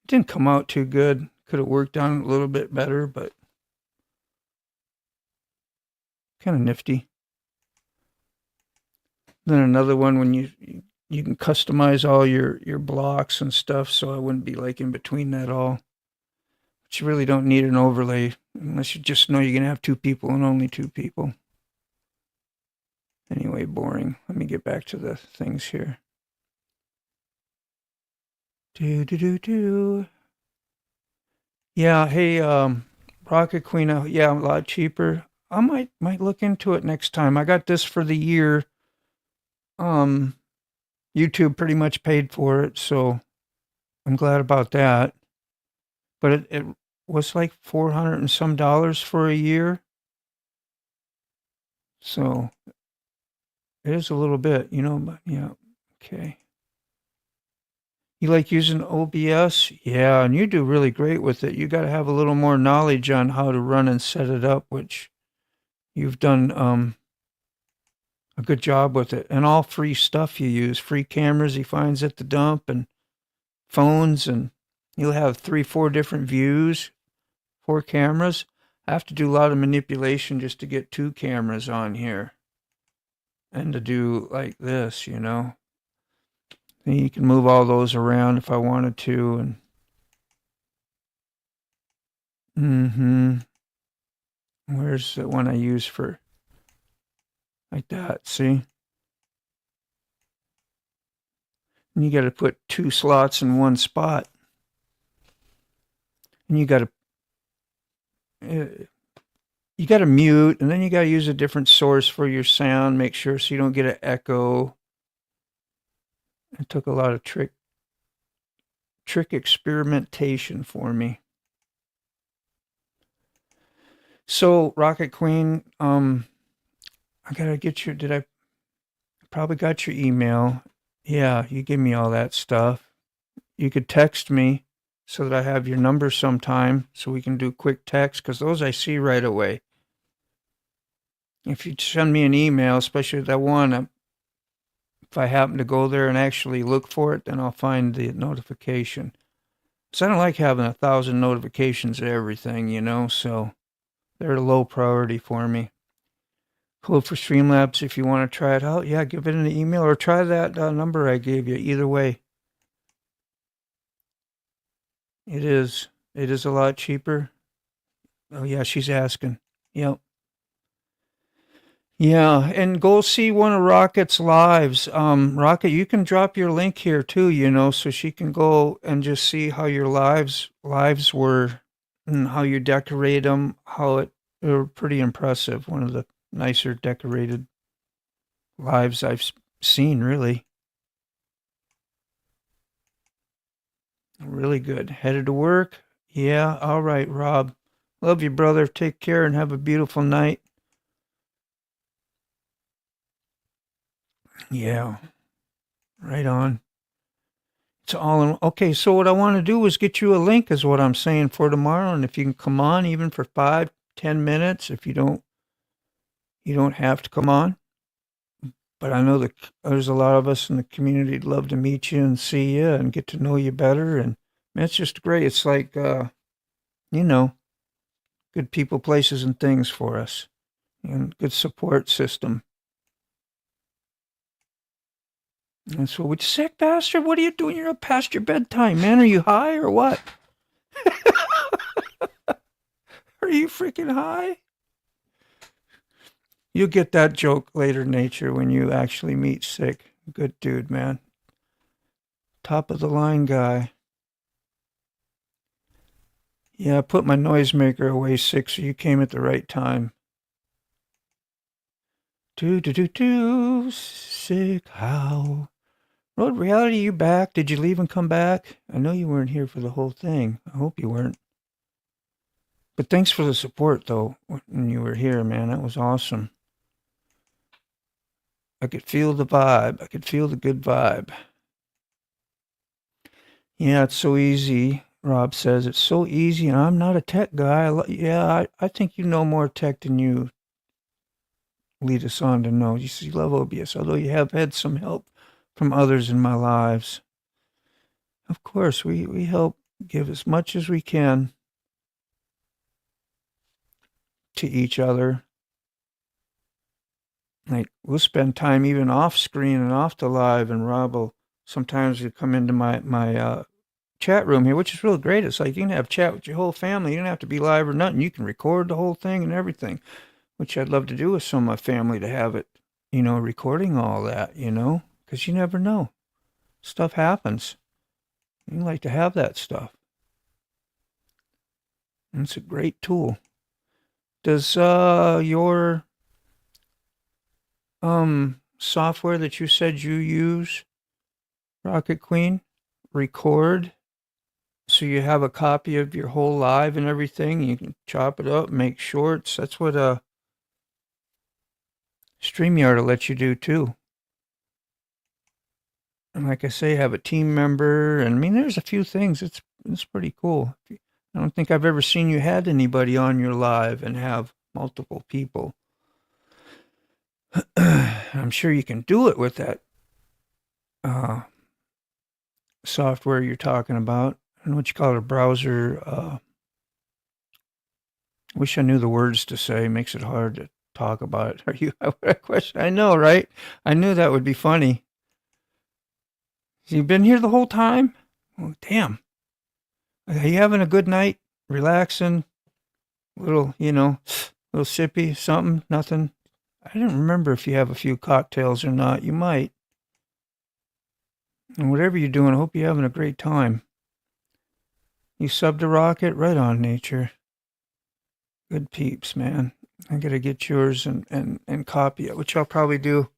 It didn't come out too good. Could have worked on it a little bit better, but kind of nifty. Then another one when you can customize all your blocks and stuff, so I wouldn't be like in between that all. But you really don't need an overlay unless you just know you're going to have two people and only two people. Anyway, boring. Let me get back to the things here. Yeah, hey, Rocket Queen, yeah, a lot cheaper. I might look into it next time. I got this for the year. YouTube pretty much paid for it, so I'm glad about that. But it was like $400 and some for a year. So it is a little bit, but yeah, okay. You like using OBS? Yeah, and you do really great with it. You got to have a little more knowledge on how to run and set it up, which You've done a good job with it. And all free stuff you use, free cameras he finds at the dump and phones, and you'll have 3, 4 different views, 4 cameras. I have to do a lot of manipulation just to get 2 cameras on here and to do like this, you know. And you can move all those around if I wanted to. And where's the one I use for like that? See? And you got to put 2 slots in one spot. And you got to mute, and then you got to use a different source for your sound. Make sure so you don't get an echo. It took a lot of trick experimentation for me. So, Rocket Queen, I gotta get your. Did I probably got your email? Yeah, you give me all that stuff. You could text me so that I have your number sometime so we can do quick text, because those I see right away. If you send me an email, especially that one, if I happen to go there and actually look for it, then I'll find the notification. So I don't like having 1,000 notifications of everything, you know, so they're a low priority for me. Cool for Streamlabs if you want to try it out. Yeah, give it an email or try that number I gave you. Either way. It is a lot cheaper. Oh, yeah, she's asking. Yep. Yeah, and go see one of Rocket's lives. Rocket, you can drop your link here too, you know, so she can go and just see how your lives were and how you decorate them, they were pretty impressive. One of the nicer decorated lives I've seen, really. Really good. Headed to work? Yeah, all right, Rob. Love you, brother. Take care and have a beautiful night. Yeah, right on. It's all in. Okay, so what I want to do is get you a link, is what I'm saying, for tomorrow. And if you can come on even for 5, 10 minutes, if you don't have to come on. But I know that there's a lot of us in the community would love to meet you and see you and get to know you better. And man, it's just great. It's like, you know, good people, places, and things for us, and good support system. And so, which sick bastard? What are you doing? You're up past your bedtime, man. Are you high or what? Are you freaking high? You'll get that joke later, Nature, when you actually meet Sick. Good dude, man. Top of the line guy. Yeah, I put my noisemaker away, Sick, so you came at the right time. Sick, how? Road Reality, you back? Did you leave and come back? I know you weren't here for the whole thing. I hope you weren't. But thanks for the support, though, when you were here, man. That was awesome. I could feel the vibe. I could feel the good vibe. Yeah, it's so easy, Rob says. It's so easy, and I'm not a tech guy. I think you know more tech than you lead us on to know. You see, you love OBS, although you have had some help from others in my lives. Of course, we help give as much as we can to each other. Like, we'll spend time even off screen and off the live, and Rob will sometimes come into my chat room here, which is real great. It's like you can have chat with your whole family. You don't have to be live or nothing. You can record the whole thing and everything, which I'd love to do with some of my family, to have it, you know, recording all that, you know, because you never know. Stuff happens. You like to have that stuff. And it's a great tool. Does your software that you said you use, Rocket Queen, record so you have a copy of your whole live and everything? You can chop it up, make shorts. That's what StreamYard will let you do too. And like I say, have a team member. And I mean, there's a few things. It's pretty cool. I don't think I've ever seen you had anybody on your live and have multiple people. I'm sure you can do it with that uh, software you're talking about. I don't know what you call it, a browser. Wish I knew the words to say. Makes it hard to talk about it. Are you? What question? I know, right? I knew that would be funny. You've been here the whole time? Oh, damn. Are you having a good night? Relaxing? Little, little sippy, something, nothing. I didn't remember if you have a few cocktails or not. You might. And whatever you're doing, I hope you're having a great time. You subbed a rocket? Right on, nature. Good peeps, man. I gotta get yours and copy it, which I'll probably do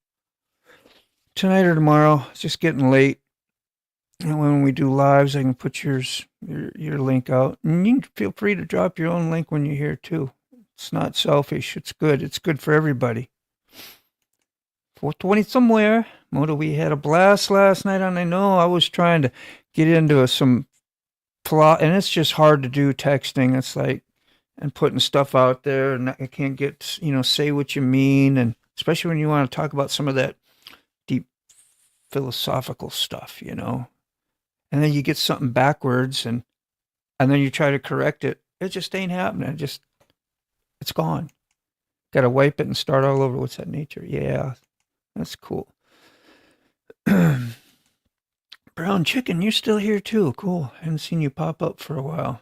tonight or tomorrow. It's just getting late. And when we do lives, I can put your link out. And you can feel free to drop your own link when you're here too. It's not selfish. It's good. It's good for everybody. 420 somewhere. Moto, we had a blast last night, and I know I was trying to get into some plot, and it's just hard to do texting. It's like, and putting stuff out there, and I can't get, say what you mean, and especially when you want to talk about some of that deep philosophical stuff, and then you get something backwards, and then you try to correct it. It just ain't happening. It's gone. Got to wipe it and start all over. What's that, nature? Yeah, that's cool. Brown chicken, you're still here too. Cool. Haven't seen you pop up for a while.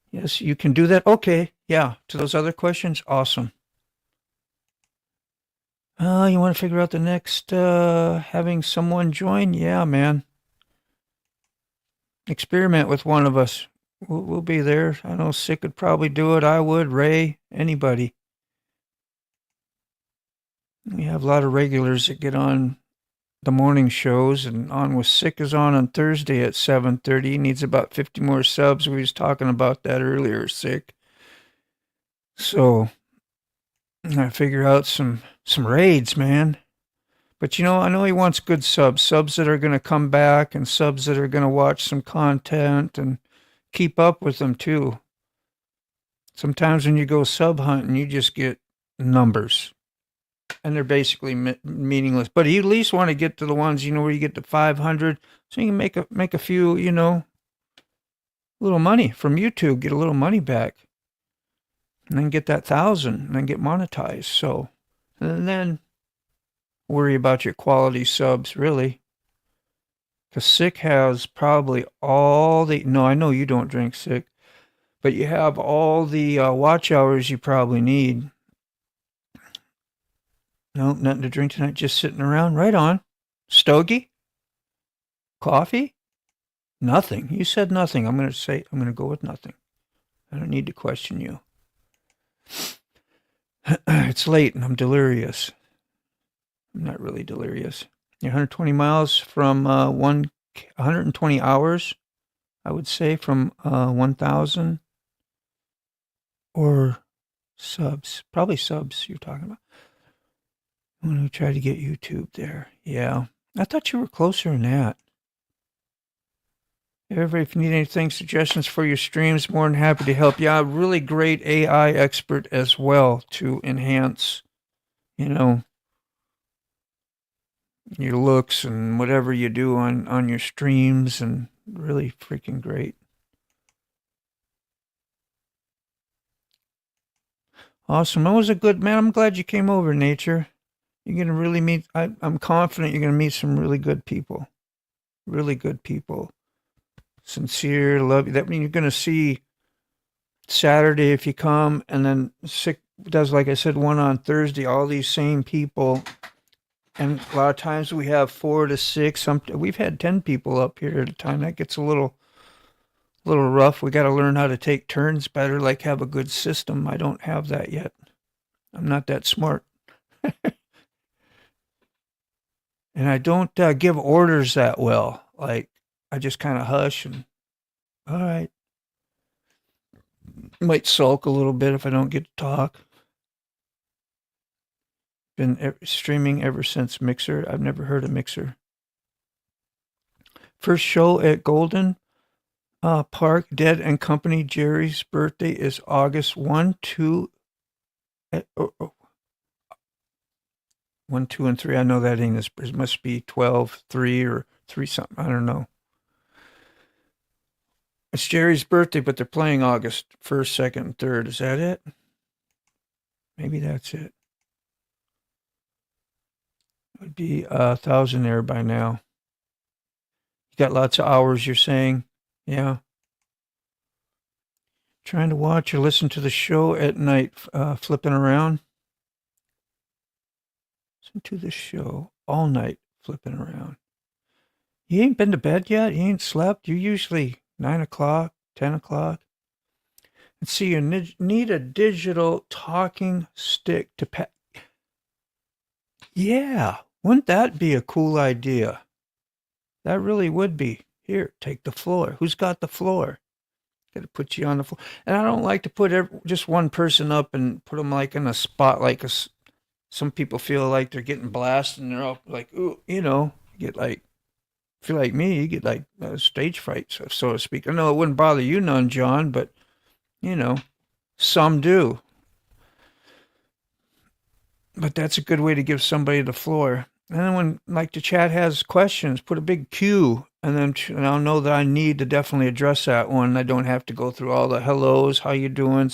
Yes, you can do that. Okay. Yeah. To those other questions, awesome. You want to figure out the next having someone join? Yeah, man. Experiment with one of us. We'll be there. I know Sick could probably do it. I would. Ray, anybody. We have a lot of regulars that get on the morning shows, and On with Sick is on Thursday at 7:30. He needs about 50 more subs. We was talking about that earlier, Sick. So I figure out some raids, man. But I know he wants good subs that are going to come back, and subs that are going to watch some content and keep up with them too. Sometimes when you go sub hunting, you just get numbers, and they're basically meaningless. But you at least want to get to the ones where you get to 500, so you can make a few, little money from YouTube, get a little money back, and then get that 1,000, and then get monetized. So, and then worry about your quality subs, really. Because Sick has probably all the, no, I know you don't drink, Sick, but you have all the watch hours you probably need. No, nothing to drink tonight, just sitting around. Right on. Stogie? Coffee? Nothing. You said nothing. I'm going to go with nothing. I don't need to question you. It's late and I'm delirious. I'm not really delirious. You're 120 miles from 120 hours, I would say, from 1,000 or subs. Probably subs you're talking about. I'm going to try to get YouTube there. Yeah. I thought you were closer than that. Everybody, if you need anything, suggestions for your streams, more than happy to help you out. Really great AI expert as well to enhance, your looks and whatever you do on your streams, and really freaking great. Awesome. That was a good, man. I'm glad you came over, Nature. You're going to really meet, I'm confident you're going to meet some really good people. Really good people. Sincere, love you. That means you're going to see Saturday if you come, and then Sick does, like I said, one on Thursday, all these same people. And a lot of times we have 4 to 6. We've had 10 people up here at a time. That gets a little rough. We got to learn how to take turns better, like have a good system. I don't have that yet. I'm not that smart. And I don't give orders that well. Like, I just kind of hush and, all right. Might sulk a little bit if I don't get to talk. Been streaming ever since Mixer. I've never heard of Mixer. First show at Golden Park, Dead and Company. Jerry's birthday is August 1, 2. 1, 2, and 3. I know that ain't it must be 12, 3, or 3 something. I don't know. It's Jerry's birthday, but they're playing August 1st, 2nd, and 3rd. Is that it? Maybe that's it. It would be 1,000 there by now. You got lots of hours, you're saying? Yeah. Trying to watch or listen to the show at night, flipping around. Listen to the show all night, flipping around. You ain't been to bed yet? You ain't slept? You usually 9 o'clock, 10 o'clock. And see, you need a digital talking stick to pet. Yeah, wouldn't that be a cool idea? That really would be. Here, take the floor. Who's got the floor? Got to put you on the floor. And I don't like to put just one person up and put them like in a spot like some people feel like they're getting blasted and they're all like, ooh, you get like, if you're like me, you get like stage fright, so to speak. I know it wouldn't bother you none, John, but, some do. But that's a good way to give somebody the floor. And then when, like, the chat has questions, put a big Q, and then I'll know that I need to definitely address that one. I don't have to go through all the hellos, how you doing,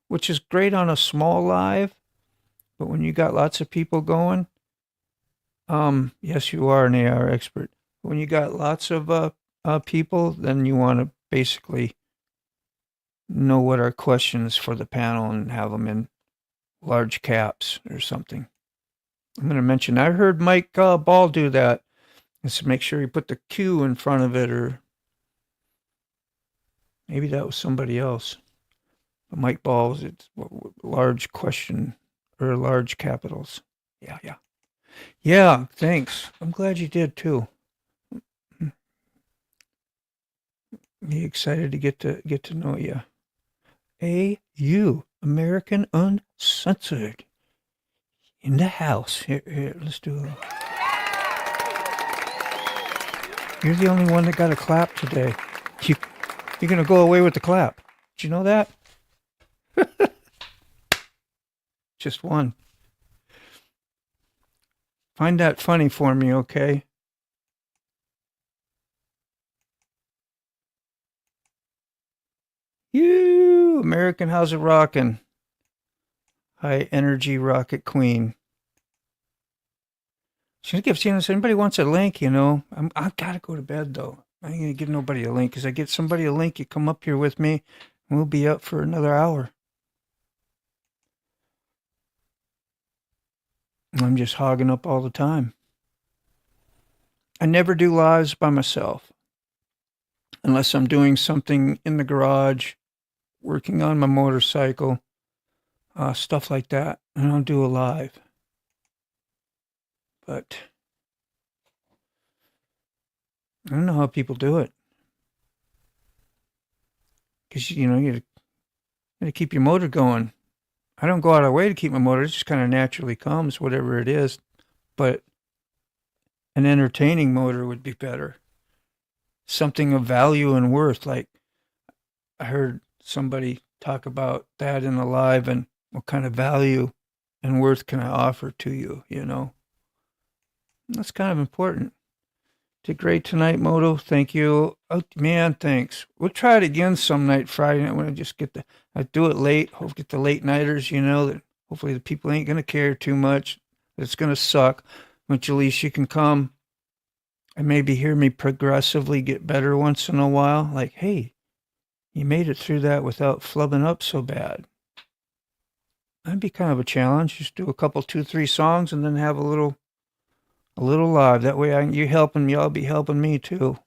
which is great on a small live. But when you got lots of people going, yes, you are an AR expert. When you got lots of people, then you want to basically know what are questions for the panel and have them in large caps or something. I'm going to mention, I heard Mike Ball do that. Just make sure you put the Q in front of it, or maybe that was somebody else. But Mike Ball, it's large question or large capitals. Yeah, yeah. Yeah, thanks. I'm glad you did too. Be excited to get to know you. AU, American Uncensored. In the house. Here, let's do it. You're the only one that got a clap today. You're going to go away with the clap. Did you know that? Just one. Find that funny for me, okay? You, American House of Rockin'. High energy rocket queen. If anybody wants a link, I've got to go to bed though. I ain't gonna give nobody a link, because I get somebody a link. You come up here with me, and we'll be up for another hour. I'm just hogging up all the time. I never do lives by myself unless I'm doing something in the garage, working on my motorcycle, stuff like that. And I'll do a live. But I don't know how people do it. Because, you got to keep your motor going. I don't go out of the way to keep my motor. It just kind of naturally comes, whatever it is. But an entertaining motor would be better. Something of value and worth. Like, I heard somebody talk about that in the live, and what kind of value and worth can I offer to you, That's kind of important. Did great tonight, Moto. Thank you. Oh, man, thanks. We'll try it again some night Friday night when I do it late. Hope get the late nighters, that hopefully the people ain't going to care too much. It's going to suck. But at least you can come and maybe hear me progressively get better once in a while. Like, hey, you made it through that without flubbing up so bad. That'd be kind of a challenge. Just do a couple, 2, 3 songs and then have a little live. That way you helping me, I'll be helping me too.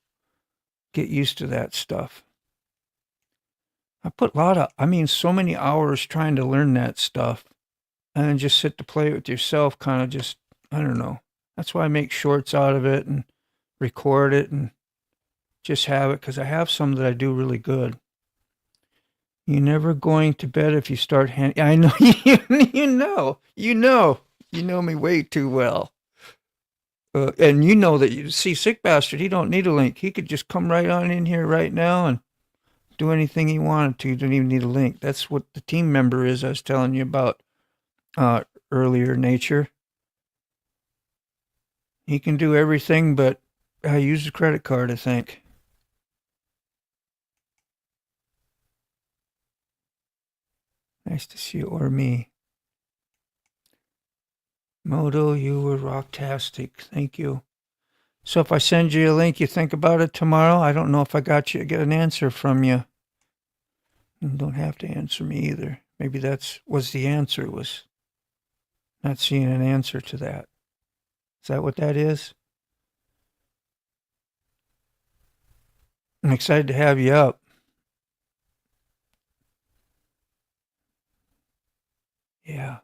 Get used to that stuff. I put so many hours trying to learn that stuff. And then just sit to play it with yourself, kind of just, I don't know. That's why I make shorts out of it and record it and just have it, because I have some that I do really good. You're never going to bed if you start I know, you know me way too well. And you know that Sick Bastard, he don't need a link. He could just come right on in here right now and do anything he wanted to. He don't even need a link. That's what the team member is I was telling you about earlier, Nature. He can do everything but use a credit card, I think. Nice to see you, or me. Moto, you were rocktastic. Thank you. So if I send you a link, you think about it tomorrow? I don't know if I get an answer from you. You don't have to answer me either. Maybe was the answer, was not seeing an answer to that. Is that what that is? I'm excited to have you up. Yeah.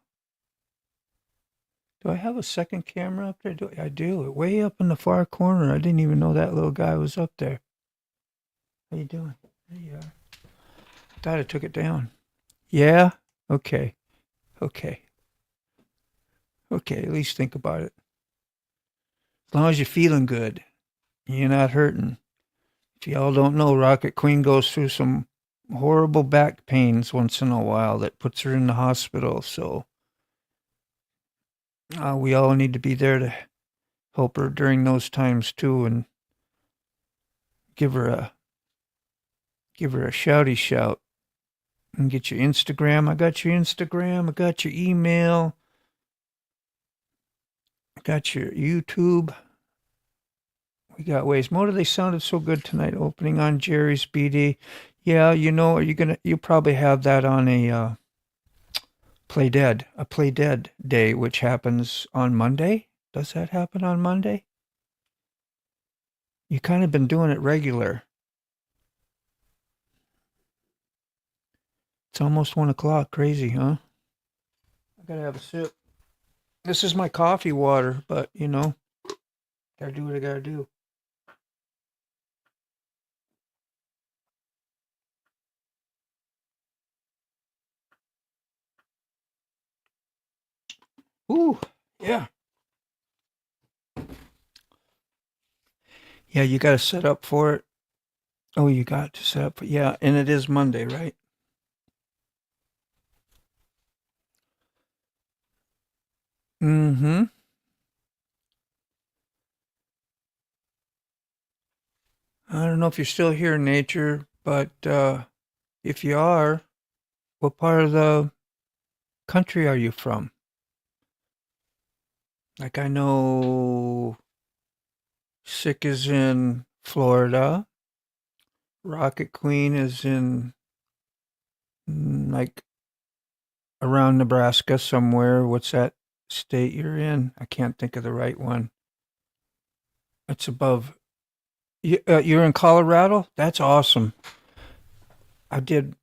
Do I have a second camera up there? I do. Way up in the far corner. I didn't even know that little guy was up there. How you doing? There you are. I thought I took it down. Yeah? Okay. Okay. Okay, at least think about it. As long as you're feeling good, you're not hurting. If y'all don't know, Rocket Queen goes through some horrible back pains once in a while that puts her in the hospital. So we all need to be there to help her during those times too, and give her a shouty shout, and get your Instagram. I got your Instagram. I got your email. I got your YouTube. We got ways. Motor, they sounded so good tonight. Opening on Jerry's BD. Yeah, you probably have that on a Play Dead day, which happens on Monday. Does that happen on Monday? You kind of been doing it regular. It's almost 1:00. Crazy, huh? I gotta have a sip. This is my coffee water, but gotta do what I gotta do. Ooh, yeah. Yeah, you gotta set up for it. Oh, you got to set up. Yeah, and it is Monday, right? Mm-hmm. I don't know if you're still here in nature, but if you are, what part of the country are you from? Like, I know Sick is in Florida. Rocket Queen is in, like, around Nebraska somewhere. What's that state you're in? I can't think of the right one. It's above. You're in Colorado? That's awesome. I did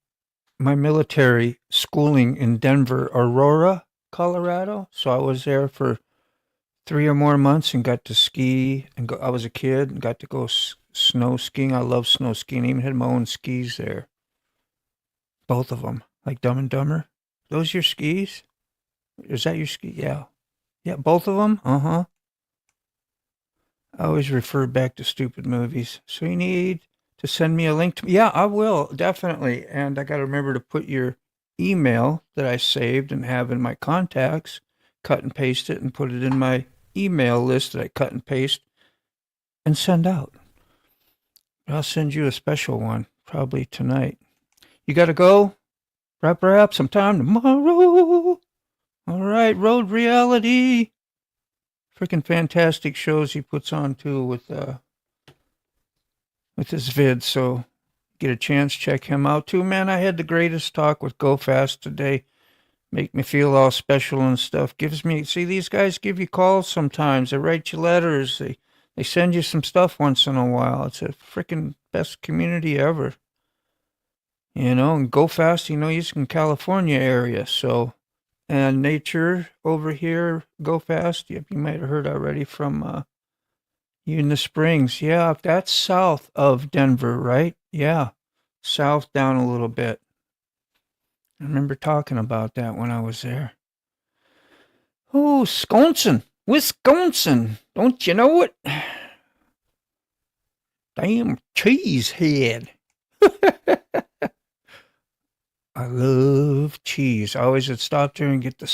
my military schooling in Denver, Aurora, Colorado. So I was there for 3 or more months and got to ski. And I was a kid and got to go snow skiing. I love snow skiing. I even had my own skis there. Both of them, like Dumb and Dumber. Those your skis? Is that your ski? Yeah. Yeah, both of them? Uh-huh. I always refer back to stupid movies. So you need to send me a link to. Yeah, I will, definitely. And I got to remember to put your email that I saved and have in my contacts, cut and paste it and put it in my email list that I cut and paste and send out. I'll send you a special one probably tonight. You got to go? Wrap up sometime tomorrow. All right, Road Reality. Freaking fantastic shows he puts on too with his vids. So get a chance, check him out too. Man, I had the greatest talk with Go Fast today. Make me feel all special and stuff. See, these guys give you calls sometimes. They write you letters. They send you some stuff once in a while. It's a freaking best community ever. And Go Fast, he's in California area. So, and Nature over here, Go Fast. You might have heard already from you in the Springs. Yeah, that's south of Denver, right? Yeah, south down a little bit. I remember talking about that when I was there. Oh, Wisconsin. Don't you know it? Damn cheesehead. I love cheese. I always would stop there and get the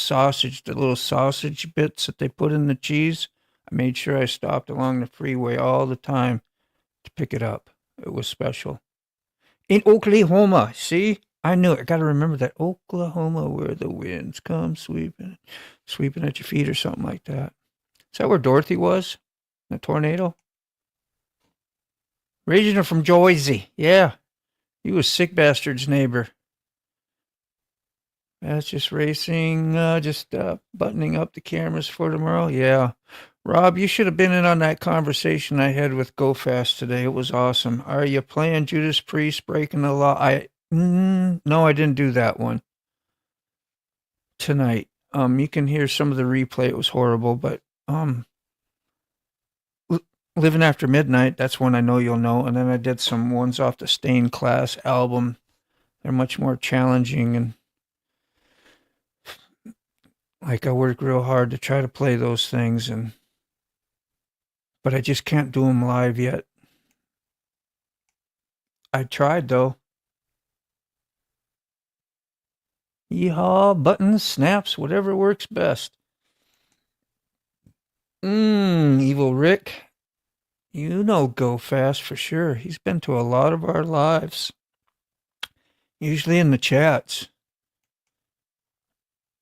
little sausage bits that they put in the cheese. I made sure I stopped along the freeway all the time to pick it up. It was special. In Oklahoma, see? I knew it. I got to remember that. Oklahoma, where the winds come sweeping at your feet or something like that. Is that where Dorothy was? The tornado? Regional from Jersey. Yeah. He was Sick Bastard's neighbor. That's just racing, buttoning up the cameras for tomorrow. Yeah. Rob, you should have been in on that conversation I had with Go Fast today. It was awesome. Are you playing Judas Priest breaking the law? No, I didn't do that one tonight. You can hear some of the replay. It was horrible, but Living After Midnight, that's one I know you'll know. And then I did some ones off the Stained Class album. They're much more challenging, and like I work real hard to try to play those things, but I just can't do them live yet. I tried though. Yeehaw, buttons, snaps, whatever works best. Evil Rick. You know Go Fast for sure. He's been to a lot of our lives. Usually in the chats.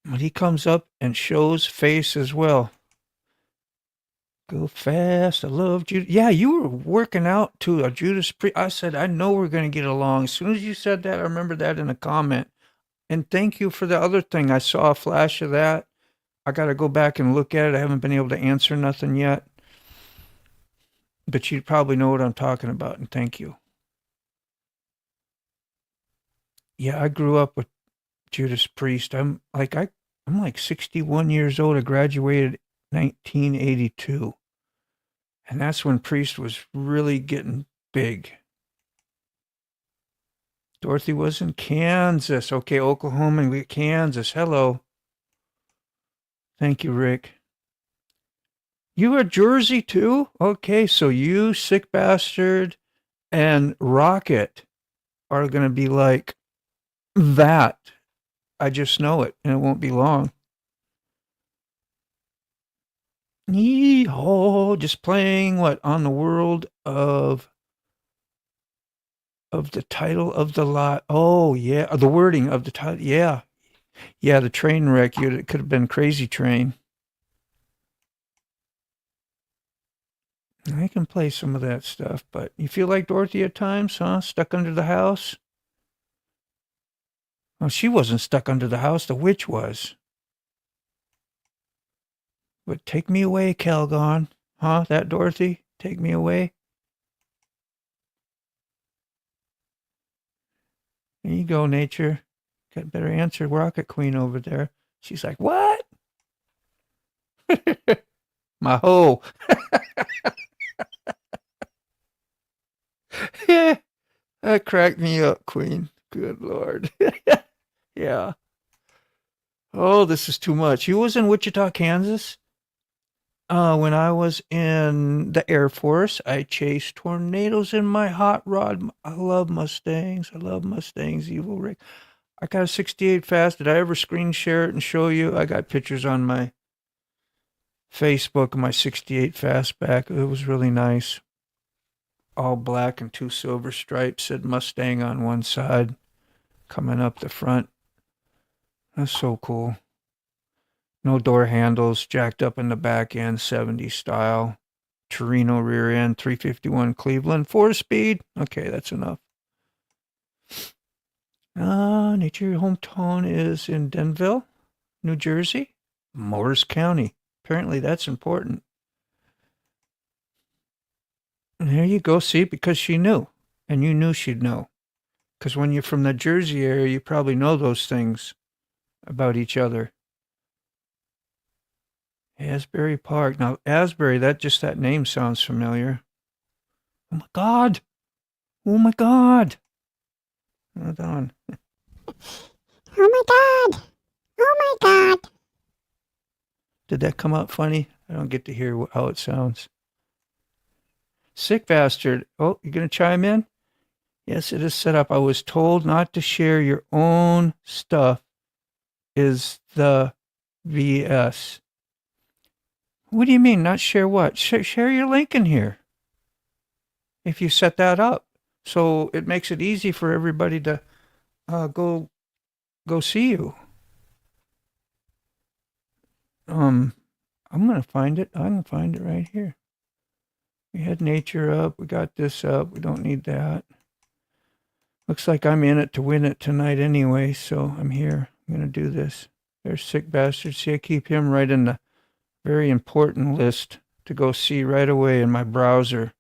But he comes up and shows face as well. Go Fast. I love Judas. Yeah, you were working out to a Judas Priest. I said, I know we're going to get along. As soon as you said that, I remember that in a comment. And thank you for the other thing. I saw a flash of that. I got to go back and look at it. I haven't been able to answer nothing yet. But you probably know what I'm talking about, and thank you. Yeah, I grew up with Judas Priest. I'm like 61 years old. I graduated 1982. And that's when Priest was really getting big. Dorothy was in Kansas. Okay, Oklahoma and Kansas. Hello. Thank you, Rick. You are Jersey too? Okay, so you, Sick Bastard, and Rocket are going to be like that. I just know it, and it won't be long. Yeehaw, just playing what on the world of the title of the lot. Oh, yeah, the wording of the title. Yeah. Yeah, the train wreck. It could have been Crazy Train. I can play some of that stuff, but you feel like Dorothy at times, huh? Stuck under the house? Well, she wasn't stuck under the house. The witch was. But take me away, Calgon. Huh? That Dorothy? Take me away? There you go, nature. Got better answer, Rocket Queen over there. She's like, what? My hoe. Yeah, that cracked me up, Queen. Good Lord. Yeah. Oh, this is too much. You was in Wichita, Kansas? When I was in the Air Force, I chased tornadoes in my hot rod. I love Mustangs. Evil Rick. I got a 68 Fast. Did I ever screen share it and show you? I got pictures on my Facebook of my 68 Fastback. It was really nice. All black and 2 silver stripes. Said Mustang on one side, coming up the front. That's so cool. No door handles, jacked up in the back end, 70s style. Torino rear end, 351 Cleveland, 4-speed. Okay, that's enough. Nature, your hometown is in Denville, New Jersey, Morris County. Apparently that's important. And there you go, see, because she knew. And you knew she'd know. Because when you're from the Jersey area, you probably know those things about each other. Asbury Park. Now, Asbury, that name sounds familiar. Oh, my God. Oh, my God. Hold on. Oh, my God. Oh, my God. Did that come out funny? I don't get to hear how it sounds. Sick Bastard. Oh, you going to chime in? Yes, it is set up. I was told not to share your own stuff is the VS. What do you mean, not share what? Share your link in here. If you set that up. So it makes it easy for everybody to go see you. I'm gonna find it. I'm gonna find it right here. We had nature up. We got this up. We don't need that. Looks like I'm in it to win it tonight anyway, so I'm here. I'm gonna do this. There's Sick Bastard. See, I keep him right in the very important list to go see right away in my browser.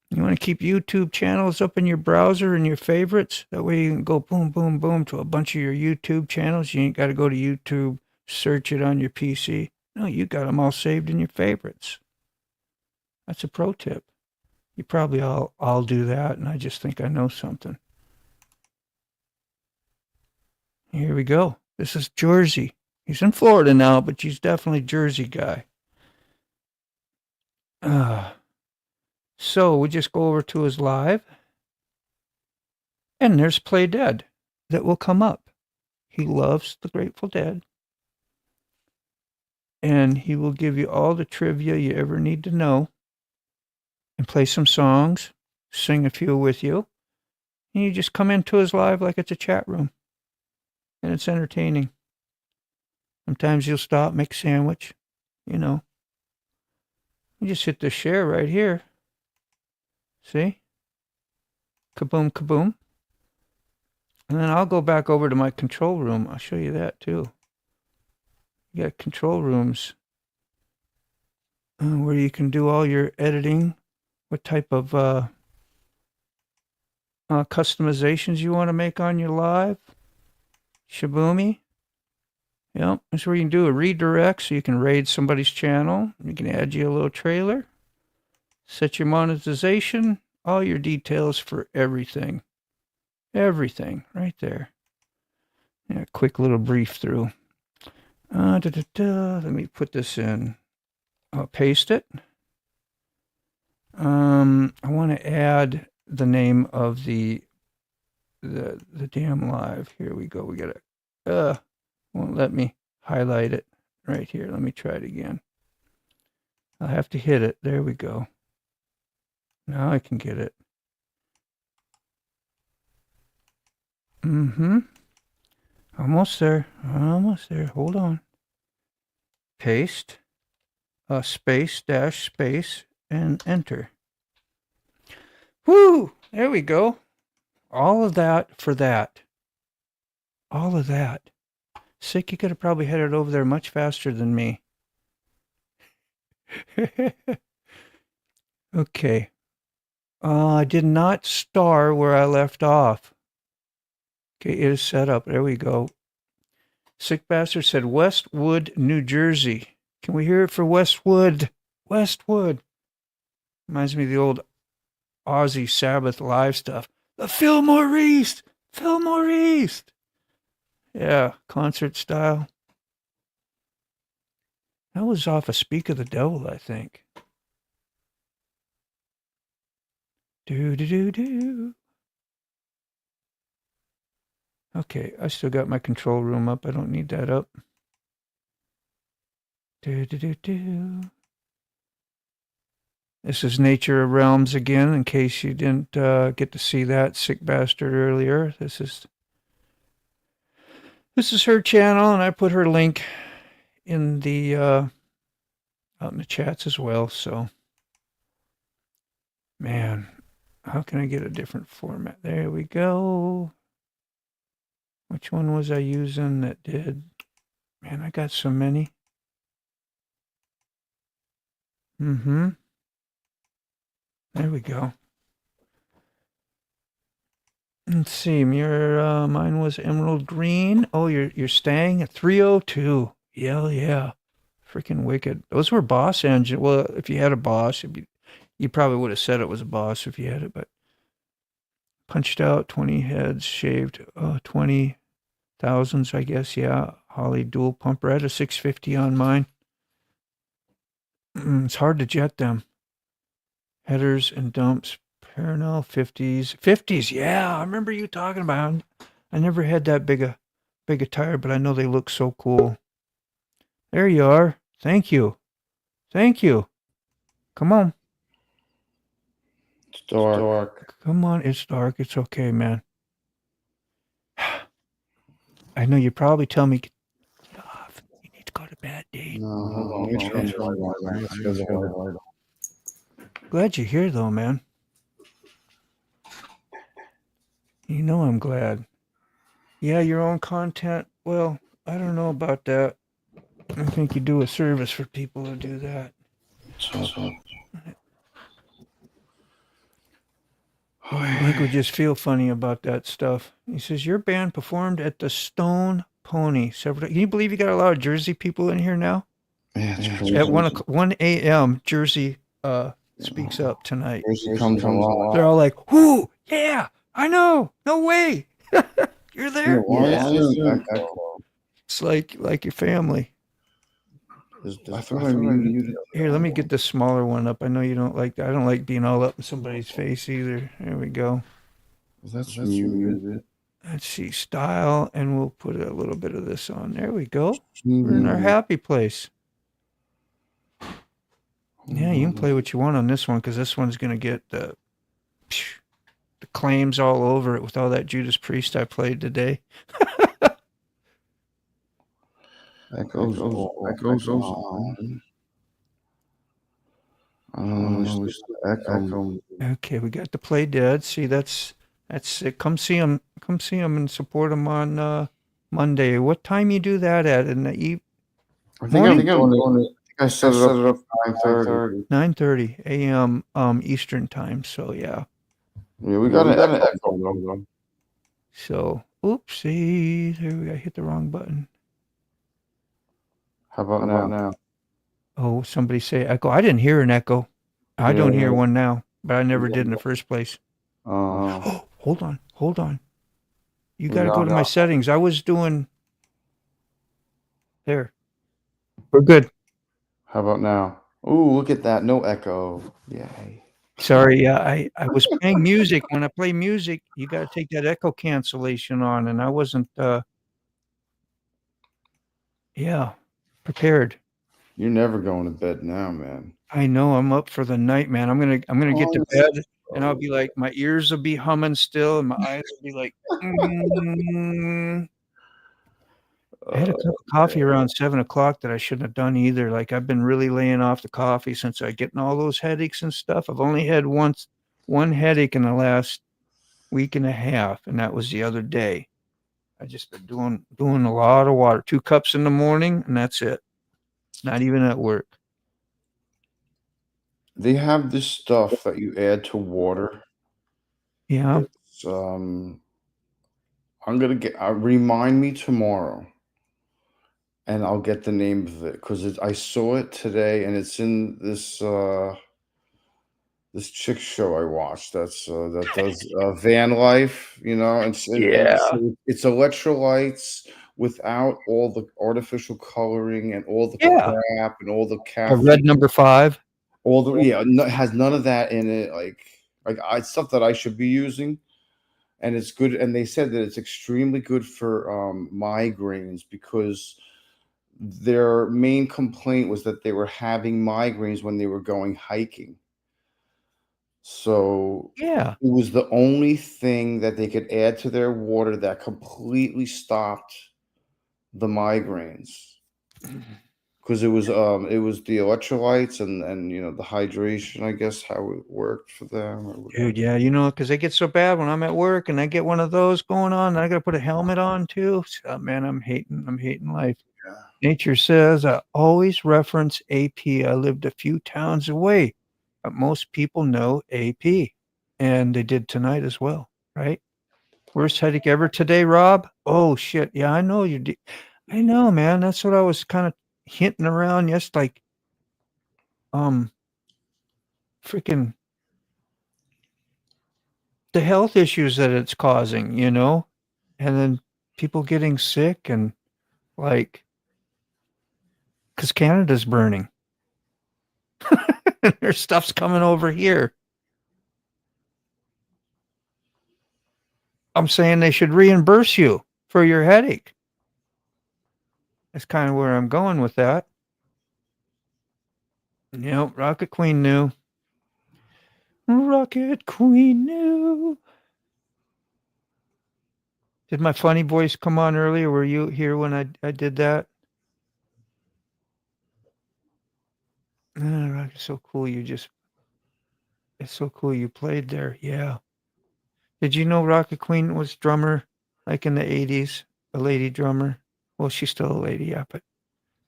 You want to keep YouTube channels up in your browser and your favorites? That way you can go boom, boom, boom to a bunch of your YouTube channels. You ain't got to go to YouTube, search it on your PC. No, you got them all saved in your favorites. That's a pro tip. You probably all do that, and I just think I know something. Here we go. This is Jersey. He's in Florida now, but he's definitely Jersey guy. So we just go over to his live, and there's Play Dead that will come up. He loves the Grateful Dead, and he will give you all the trivia you ever need to know, and play some songs, sing a few with you, and you just come into his live like it's a chat room, and it's entertaining. Sometimes you'll stop, make a sandwich, you know. You just hit the share right here. See? Kaboom, kaboom. And then I'll go back over to my control room. I'll show you that too. You got control rooms where you can do all your editing, what type of customizations you want to make on your live. Shaboomy. Yep, that's where you can do a redirect so you can raid somebody's channel. You can add you a little trailer. Set your monetization, all your details for everything. Everything right there. Yeah, quick little brief through. Let me put this in. I'll paste it. I want to add the name of the damn live. Here we go. We got it. Won't let me highlight it right here. Let me try it again. I'll have to hit it. There we go. Now I can get it. Almost there. Almost there. Hold on. Paste. Space, dash, space, and enter. Woo! There we go. All of that for that. All of that. Sick, you could have probably headed over there much faster than me. Okay. I did not star where I left off. Okay, it is set up. There we go. Sick Bastard said Westwood, New Jersey. Can we hear it for Westwood? Westwood. Reminds me of the old Aussie Sabbath live stuff. The Fillmore East! Fillmore East! Yeah, concert style. That was off of Speak of the Devil, I think. Do. Okay, I still got my control room up. I don't need that up. Do. This is Nature of Realms again, in case you didn't get to see that Sick Bastard earlier. This is her channel, and I put her link in the out in the chats as well. So, man, how can I get a different format? There we go. Which one was I using that did? Man, I got so many. There we go. Let's see. Mine was emerald green. Oh, you're staying at 302. Yeah. Freaking wicked. Those were boss engine. Well, if you had a boss, you probably would have said it was a boss if you had it, but punched out 20 heads, shaved 20 thousands, I guess. Yeah. Holly dual pump red, a 650 on mine. It's hard to jet them. Headers and dumps, Parnell 50s. 50s, yeah, I remember you talking about them. I never had that big a tire, but I know they look so cool. There you are. Thank you. Thank you. Come on. It's dark. Come on. It's dark. It's okay, man. I know you probably tell me, get off. You need to go to bed, Dave. No, hold on. Let me turn the light on. Glad you're here, though, man. You know I'm glad. Yeah, your own content. Well, I don't know about that. I think you do a service for people who do that. Mike would just feel funny about that stuff. He says, your band performed at the Stone Pony several. Can you believe you got a lot of Jersey people in here now? Yeah, it's crazy. At 1 a.m., Jersey speaks up tonight. Jersey comes alive. They're all like, whoo, yeah, I know. No way. You're there. It's like your family. I thought I muted. Here, let me get the smaller one up. I know you don't like that. I don't like being all up in somebody's face either. There we go. That's muted. Let's see, style, and we'll put a little bit of this on. There we go. We're in our happy place. Yeah, you can play what you want on this one because this one's going to get the claims all over it with all that Judas Priest I played today. That goes on. Echo. Okay, we got to play dead. See, that's it. Come see them and support them on Monday. What time you do that at? In the I think I set it up 9:30. 9:30 a.m. Eastern time. So yeah. Yeah, we got an echo though. So oopsie, I hit the wrong button. How about now? Oh, somebody say echo. I didn't hear an echo. I don't hear one now, but I never did in the first place. Oh, hold on. You got to go to my settings. I was doing there. We're good. How about now? Ooh, look at that. No echo. Yay. Sorry, I was playing music. When I play music, you got to take that echo cancellation on, and I wasn't prepared. You're never going to bed now, man. I know I'm up for the night, man. I'm gonna get to bed, and I'll be like, my ears will be humming still, and my eyes will be like. I had a cup of coffee around 7:00 that I shouldn't have done either. Like I've been really laying off the coffee since I getting all those headaches and stuff. I've only had one headache in the last week and a half, and that was the other day. I just been doing a lot of water, 2 cups in the morning, and that's it. Not even at work. They have this stuff that you add to water. Yeah. It's, I'm gonna remind me tomorrow, and I'll get the name of it because I saw it today, and it's in this this chick show I watched. That does van life, and it's electrolytes without all the artificial coloring and all the crap and all the A caffeine. red number 5. All the it has none of that in it. Like stuff that I should be using, and it's good. And they said that it's extremely good for migraines because their main complaint was that they were having migraines when they were going hiking. So Yeah. it was the only thing that they could add to their water that completely stopped the migraines. Because it was the electrolytes and the hydration, I guess, how it worked for them. Dude, yeah, because they get so bad when I'm at work and I get one of those going on, and I got to put a helmet on too. So, man, I'm hating life. Yeah. Nature says I always reference AP. I lived a few towns away, but most people know AP, and they did tonight as well, right? Worst headache ever today, Rob? Oh shit, yeah, I know you. I know, man. That's what I was kind of hinting around. Yes, like, freaking the health issues that it's causing, and then people getting sick and like, because Canada's burning. Their stuff's coming over here. I'm saying they should reimburse you for your headache. That's kind of where I'm going with that. Yep, Rocket Queen knew. Rocket Queen knew. Did my funny voice come on earlier? Were you here when I did that? Rocket's so cool. It's so cool you played there. Yeah. Did you know Rocket Queen was drummer like in the 80s? A lady drummer. Well, she's still a lady, yeah, but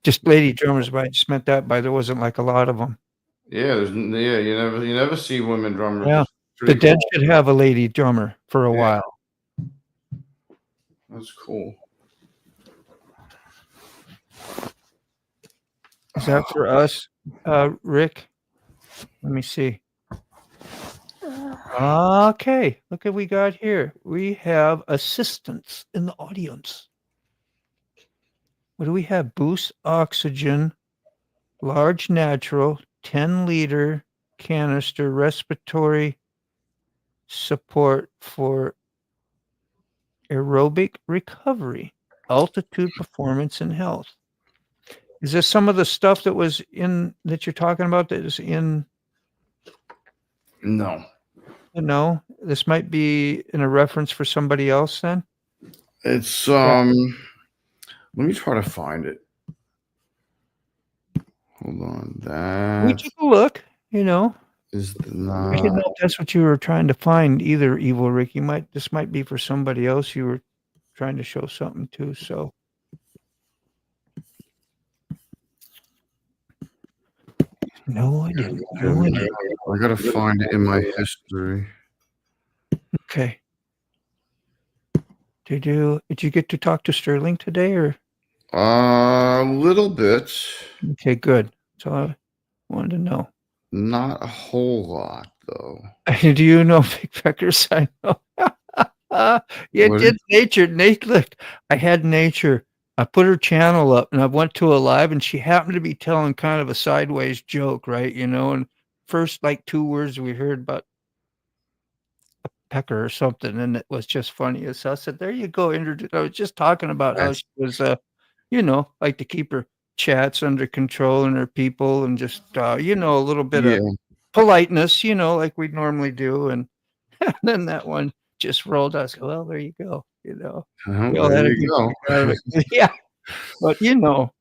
just lady drummers, but I just meant that by there wasn't like a lot of them. Yeah, you never see women drummers. Yeah. It's The pretty Dead cool. should have a lady drummer for a Yeah. while. That's cool. Is that for us, Rick? Let me see. Okay, look what we got here. We have assistants in the audience. What do we have? Boost oxygen, large natural, 10-liter canister, respiratory support for aerobic recovery, altitude performance, and health. Is this some of the stuff that was in that you're talking about that is in? No. No, this might be in a reference for somebody else then? It's Yeah. let me try to find it. Hold on. We That took a look, you know. is I not didn't know if that's what you were trying to find either, Evil Rick. This might be for somebody else you were trying to show something to, so. No idea. No idea. I gotta find it in my history. Okay. Did you get to talk to Sterling today or? A little bit. Okay, good. So I wanted to know. Not a whole lot though. Do you know Big Peckers? I know. It What did nature. Nate, look, I had nature. I put her channel up and I went to a live and she happened to be telling kind of a sideways joke, right? You know, and first like 2 words we heard about a pecker or something, and it was just funny. So I said, there you go. I was just talking about how That's- she was, you know, like to keep her chats under control and her people and just, you know, a little bit yeah. of politeness, you know, like we'd normally do. And then that one just rolled us. Well, there you go. You know, we all There had a you good go. kick out of it. Yeah, but you know,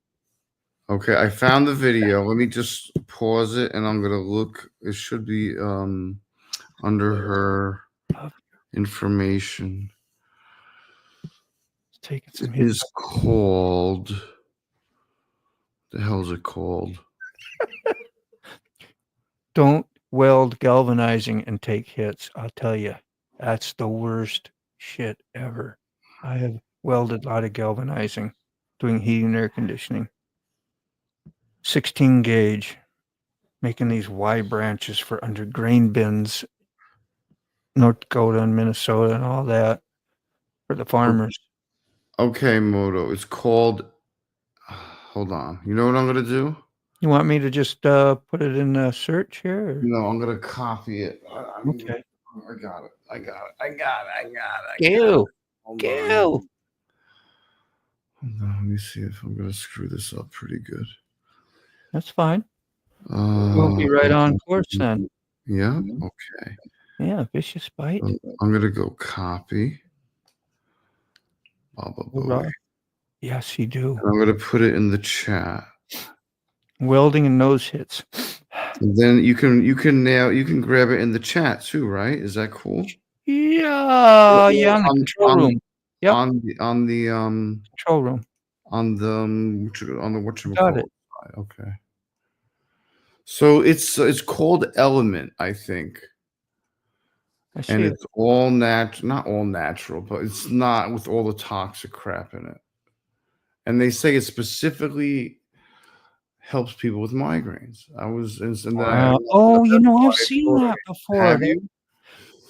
Okay, I found the video. Let me just pause it and I'm gonna look. It should be under her information. taking some It hits. is called. The hell is it called? Don't weld galvanizing and take hits. I'll tell you, that's the worst shit ever. I have welded a lot of galvanizing, doing heating and air conditioning. 16 gauge, making these Y branches for under grain bins, North Dakota and Minnesota and all that for the farmers. Okay, Moto. It's called. Hold on. You know what I'm gonna do? You want me to just put it in a search here? Or? No, I'm gonna copy it. Okay. I got it. Go. Hold Go. on. Let me see if I'm gonna screw this up pretty good. That's fine. We'll be right on course then. Yeah. Okay. Yeah, vicious bite. I'm gonna go copy. Baba Hoorah. boy. Yes, you do. And I'm gonna put it in the chat. Welding and nose hits. And then you can grab it in the chat too, right? Is that cool? Yeah, yeah, in the control room. Yep, On the control room. on the Got it. whatchamacallit side. Okay. So it's called Element, I think. I see And it. it's all not all natural, but it's not with all the toxic crap in it. And they say it specifically helps people with migraines. I was and then Wow. Oh, you know, I've seen that before. Have you?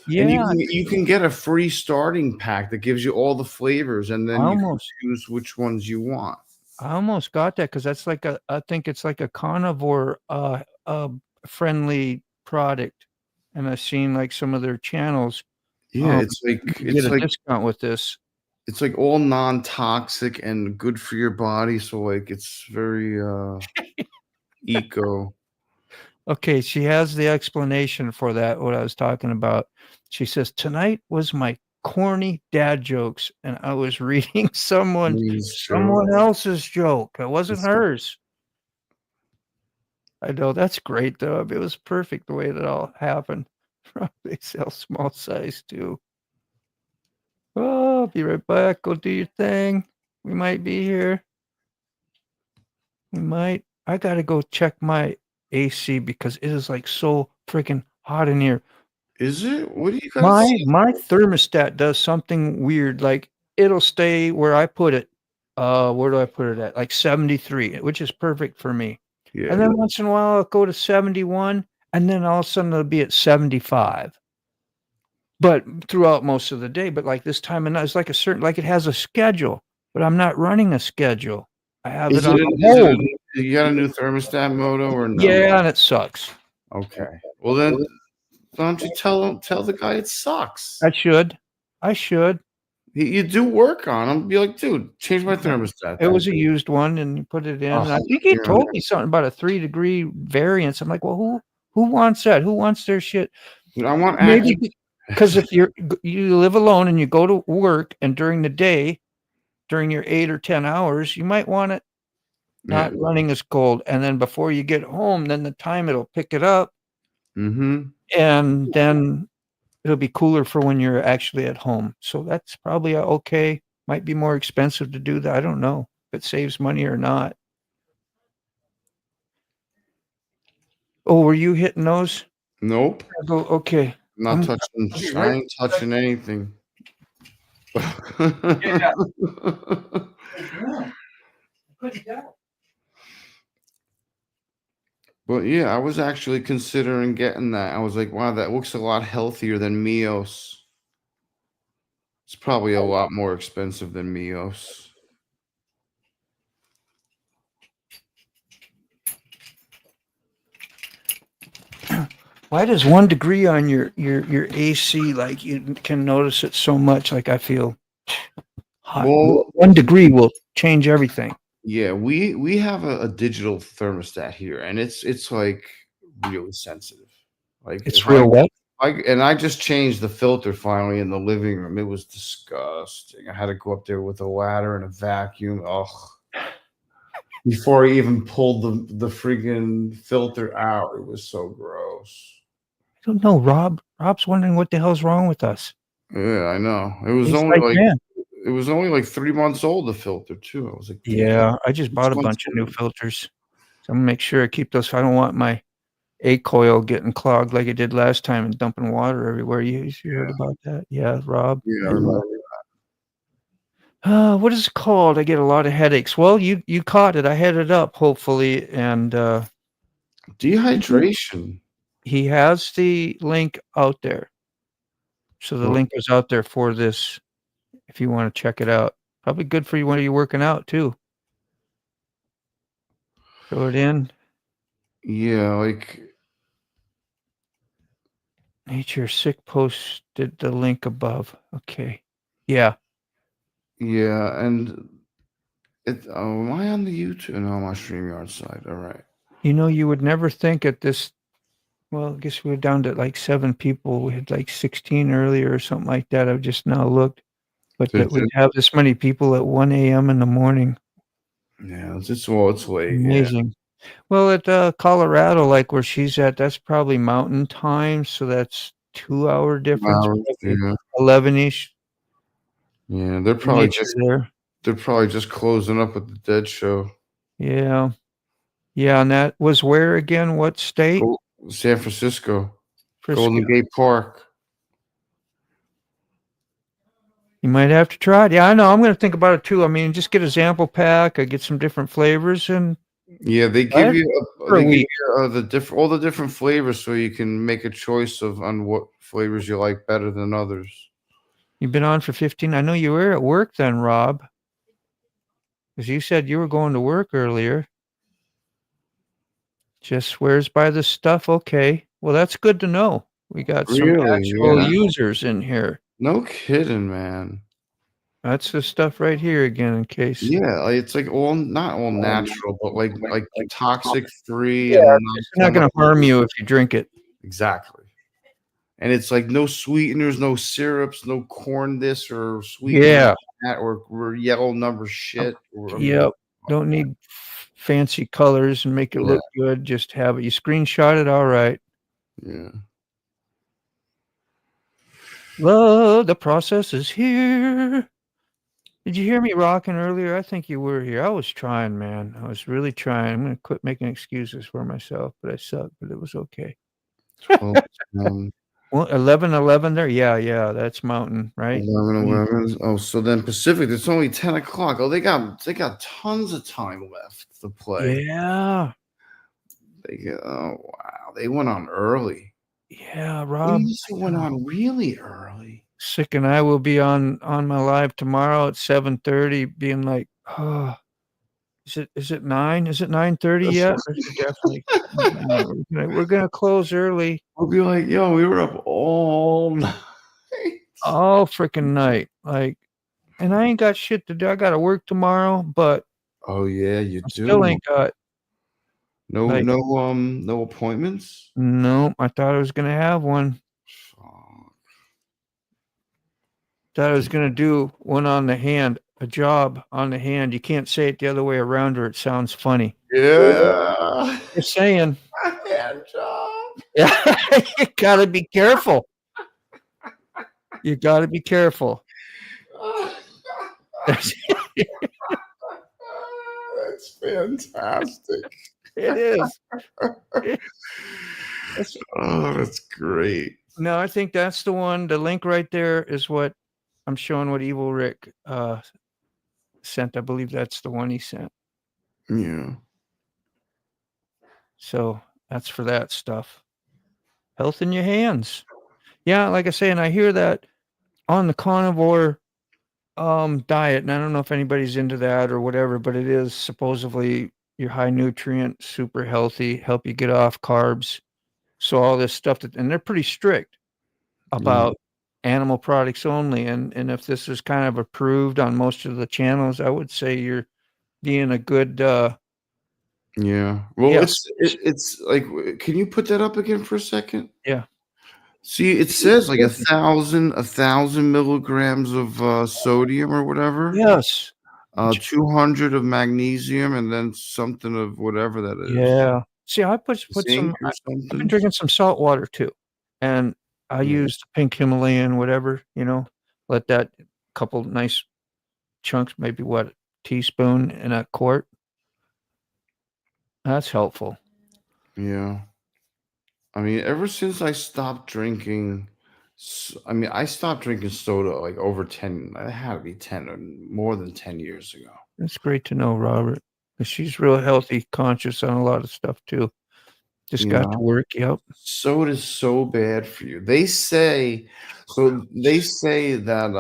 And Yeah, you can get a free starting pack that gives you all the flavors, and then you can choose which ones you want. I almost got that because that's like I think it's like a carnivore friendly product. And I've seen like some of their channels. Yeah, You get a discount with this. It's like all non-toxic and good for your body. So like it's very eco. Okay, she has the explanation for that, what I was talking about. She says, "Tonight was my corny dad jokes, and I was reading Please, Joe. someone else's joke. It wasn't It's- hers." I know, that's great, though. It was perfect the way that all happened. They sell small size too. Oh, I'll be right back. Go do your thing. We might be here. We might. I gotta go check my AC because it is like so freaking hot in here. Is it? What do you got? My thermostat does something weird. Like it'll stay where I put it. Where do I put it at? Like 73, which is perfect for me. Yeah. And then once in a while it'll go to 71, and then all of a sudden it'll be at 75. But throughout most of the day, but like this time of night, it's like a certain like it has a schedule, but I'm not running a schedule. I have Is it it? on Is it? hold. You got a new thermostat moto or no? Yeah, and it sucks. Okay. Well then, why don't you tell the guy it sucks? I should. I should. You do work on him. Be like, dude, change my thermostat. It was a used one, and you put it in. And I Oh, think he yeah. told me something about a 3-degree variance. I'm like, well, who wants that? Who wants their shit? I want Maybe because if you live alone and you go to work, and during the day, during your 8 or 10 hours, you might want it not running as cold. And then before you get home, then the time it'll pick it up, Mm-hmm. and then it'll be cooler for when you're actually at home. So that's probably okay. Might be more expensive to do that. I don't know if it saves money or not. Oh, were you hitting those? Nope. Okay. Not I'm- touching. right- I ain't touching anything. But yeah, I was actually considering getting that. I was like, wow, that looks a lot healthier than Mios. It's probably a lot more expensive than Mios. Why does 1 degree on your AC, like you can notice it so much? Like I feel hot. Well, 1 degree will change everything. yeah, we have a digital thermostat here, and it's like really sensitive. Like It's if real wet. I just changed the filter finally in the living room. It was disgusting. I had to go up there with a ladder and a vacuum. Oh, before I even pulled the freaking filter out, it was so gross. I don't know, Rob. Rob's wondering what the hell's wrong with us. Yeah, I know. It was He's only like, man. it was only like 3 months old. The filter too. I was like, Yeah, I just bought a 6 months bunch of new old. filters. So I'm gonna make sure I keep those. I don't want my A coil getting clogged like it did last time and dumping water everywhere. You heard about that? Yeah, Rob. Yeah, I remember. What is it called? I get a lot of headaches. Well, you caught it. I had it up, hopefully, and Dehydration. he has the link out there. So the Oh. link is out there for this if you want to check it out. Probably good for you when you're working out too. Throw it in. Yeah, like Nature Sick posted the link above. Okay. Yeah. yeah, and it. Oh, am I on the YouTube? No, I'm on StreamYard side. All right. You know, you would never think at this. Well, I guess we were down to like 7 people. We had like 16 earlier or something like that. I've just now looked. But that we have this many people at 1 a.m. in the morning. Yeah, it's late. Yeah. Amazing. Well, at Colorado, like where she's at, that's probably mountain time. So that's 2-hour difference. Hours, yeah. 11-ish. Yeah, they're probably Nature just there. closing up with the Dead Show. Yeah. Yeah. And that was where again? What state? San Francisco, Frisco. Golden Gate Park. You might have to try it. Yeah, I know. I'm going to think about it too. I mean, just get a sample pack. I get some different flavors, and Yeah, they give Right? you For a they give week. you all the different flavors, so you can make a choice on what flavors you like better than others. You've been on for 15. I know you were at work then, Rob, because you said you were going to work earlier. Just swears by the stuff. Okay. Well, that's good to know. We got some Really? actual Yeah. users in here. No kidding, man. That's the stuff right here again, in case. Yeah, like, it's like all not all natural, but like toxic free Yeah, and it's not gonna non-chemical. harm you if you drink it. Exactly. And it's like no sweeteners, no syrups, no corn this or sweetener Yeah. that or yellow number shit. Or, I mean, Yep. Don't need fancy colors and make it yeah, look good. Just have it. You screenshot it, all right. yeah. Love, the process is here. Did you hear me rocking earlier? I think you were here. I was trying, man. I was really trying. I'm gonna quit making excuses for myself, but I suck, but it was okay. 12, Well, 11 there? Yeah, that's mountain, right? 11. Oh, so then Pacific, it's only 10 o'clock. Oh, they got tons of time left to play. Yeah. Oh wow, they went on early. Yeah, They Rob. used to went on really early. Sick and I will be on my live tomorrow at 7:30 being like, "Oh, is it 9? Is it 9:30 yet?" Or is it definitely we're gonna close early We'll be like, yo, we were up all night. all freaking night. Like, and I ain't got shit to do. I gotta work tomorrow, but Oh yeah, you I do. still ain't got like No appointments. no, I thought I was gonna have one. Fuck. Thought I was gonna do one on the hand, a job on the hand. You can't say it the other way around or it sounds funny. Yeah. Just saying. Hand job. Yeah, you gotta be careful. You gotta be careful. That's fantastic. It is. Oh, that's great. No, I think that's the one. The link right there is what I'm showing what Evil Rick sent. I believe that's the one he sent. Yeah. So that's for that stuff. Health in your hands. Yeah, like I say, and I hear that on the carnivore diet, and I don't know if anybody's into that or whatever, but it is supposedly your high nutrient, super healthy, help you get off carbs. So all this stuff that, and they're pretty strict about animal products only. And if this is kind of approved on most of the channels, I would say you're being a good Yeah. Well, yeah. it's like, can you put that up again for a second? Yeah. See, it says like 1,000 milligrams of sodium or whatever. Yes. 200 of magnesium, and then something of whatever that is. Yeah. See, I put Zinc some. or I've been something. drinking some salt water too, and I Yeah. use the pink Himalayan, whatever. Let that couple nice chunks, maybe what teaspoon in a quart. That's helpful. Yeah. I mean, ever since I stopped drinking, I stopped drinking soda like over 10, it had to be 10 or more than 10 years ago. That's great to know, Robert. 'Cause she's real healthy, conscious on a lot of stuff too. Just got to work. Yep. Soda is so bad for you. They say that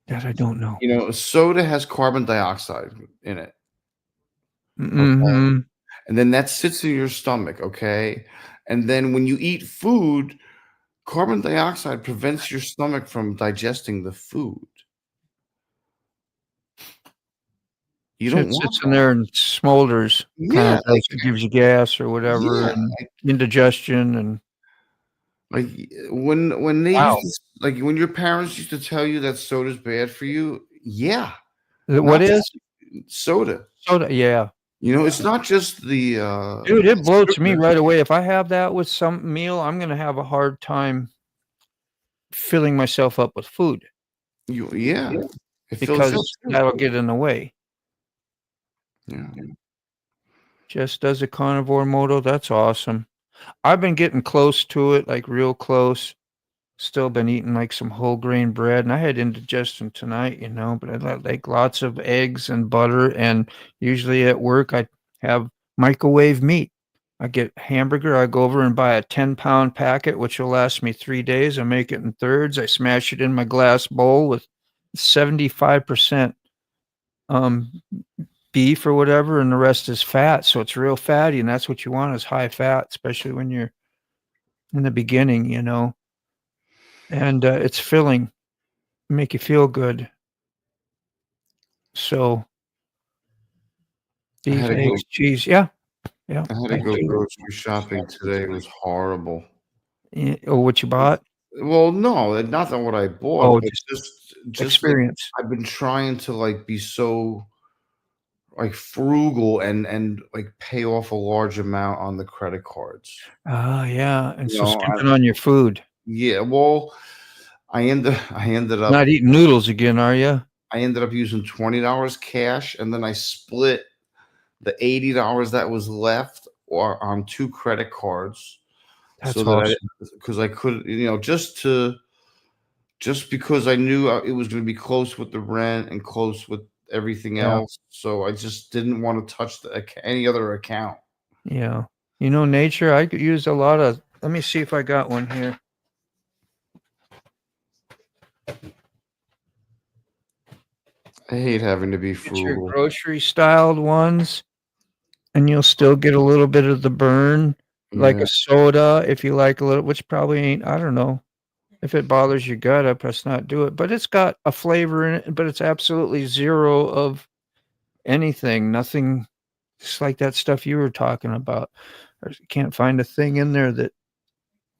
That I don't know. soda has carbon dioxide in it. Mm-hmm. And then that sits in your stomach, okay? And then when you eat food, carbon dioxide prevents your stomach from digesting the food. You So don't it want sits in there and smolders. Yeah, Like it gives you gas or whatever, yeah, and indigestion and like when they wow. used to, like when your parents used to tell you that soda's bad for you, yeah, What not is soda. soda? Yeah. It's not just the Dude, it bloats me sugar. right away. If I have that with some meal, I'm gonna have a hard time filling myself up with food Yeah, it fills because you up too. that'll get in the way. Yeah. Just as a carnivore moto, that's awesome. I've been getting close to it, like real close. Still been eating like some whole grain bread, and I had indigestion tonight, but I like lots of eggs and butter, and usually at work I have microwave meat. I get hamburger, I go over and buy a 10-pound packet, which will last me 3 days. I make it in thirds. I smash it in my glass bowl with 75% beef or whatever, and the rest is fat. So it's real fatty, and that's what you want is high fat, especially when you're in the beginning. and it's filling, make you feel good. So I beef, had to go. eggs, cheese, yeah, yeah, I had to that go too. grocery shopping today. It was horrible. Oh, what you bought? Well, no, not that what I bought, Oh, but just just that experience. I've been trying to like be so like frugal and like pay off a large amount on the credit cards. Ah, yeah, and You so know, skimping on your food. yeah. Well, I ended up Not eating noodles again, are you? I ended up using $20 cash, and then I split the $80 that was left or on two credit cards so That's that I awesome. because I could, just because I knew it was going to be close with the rent and close with everything Yeah, else, so I just didn't want to touch any other account. yeah. You know, nature, I could use a lot of let me see if I got one here. I hate having to be Get your frugal. grocery styled ones, and you'll still get a little bit of the burn, like Yeah, a soda if you like a little, which probably ain't, I don't know. If it bothers your gut, I press not do it, but it's got a flavor in it, but it's absolutely 0 of anything, nothing just like that stuff you were talking about. I can't find a thing in there that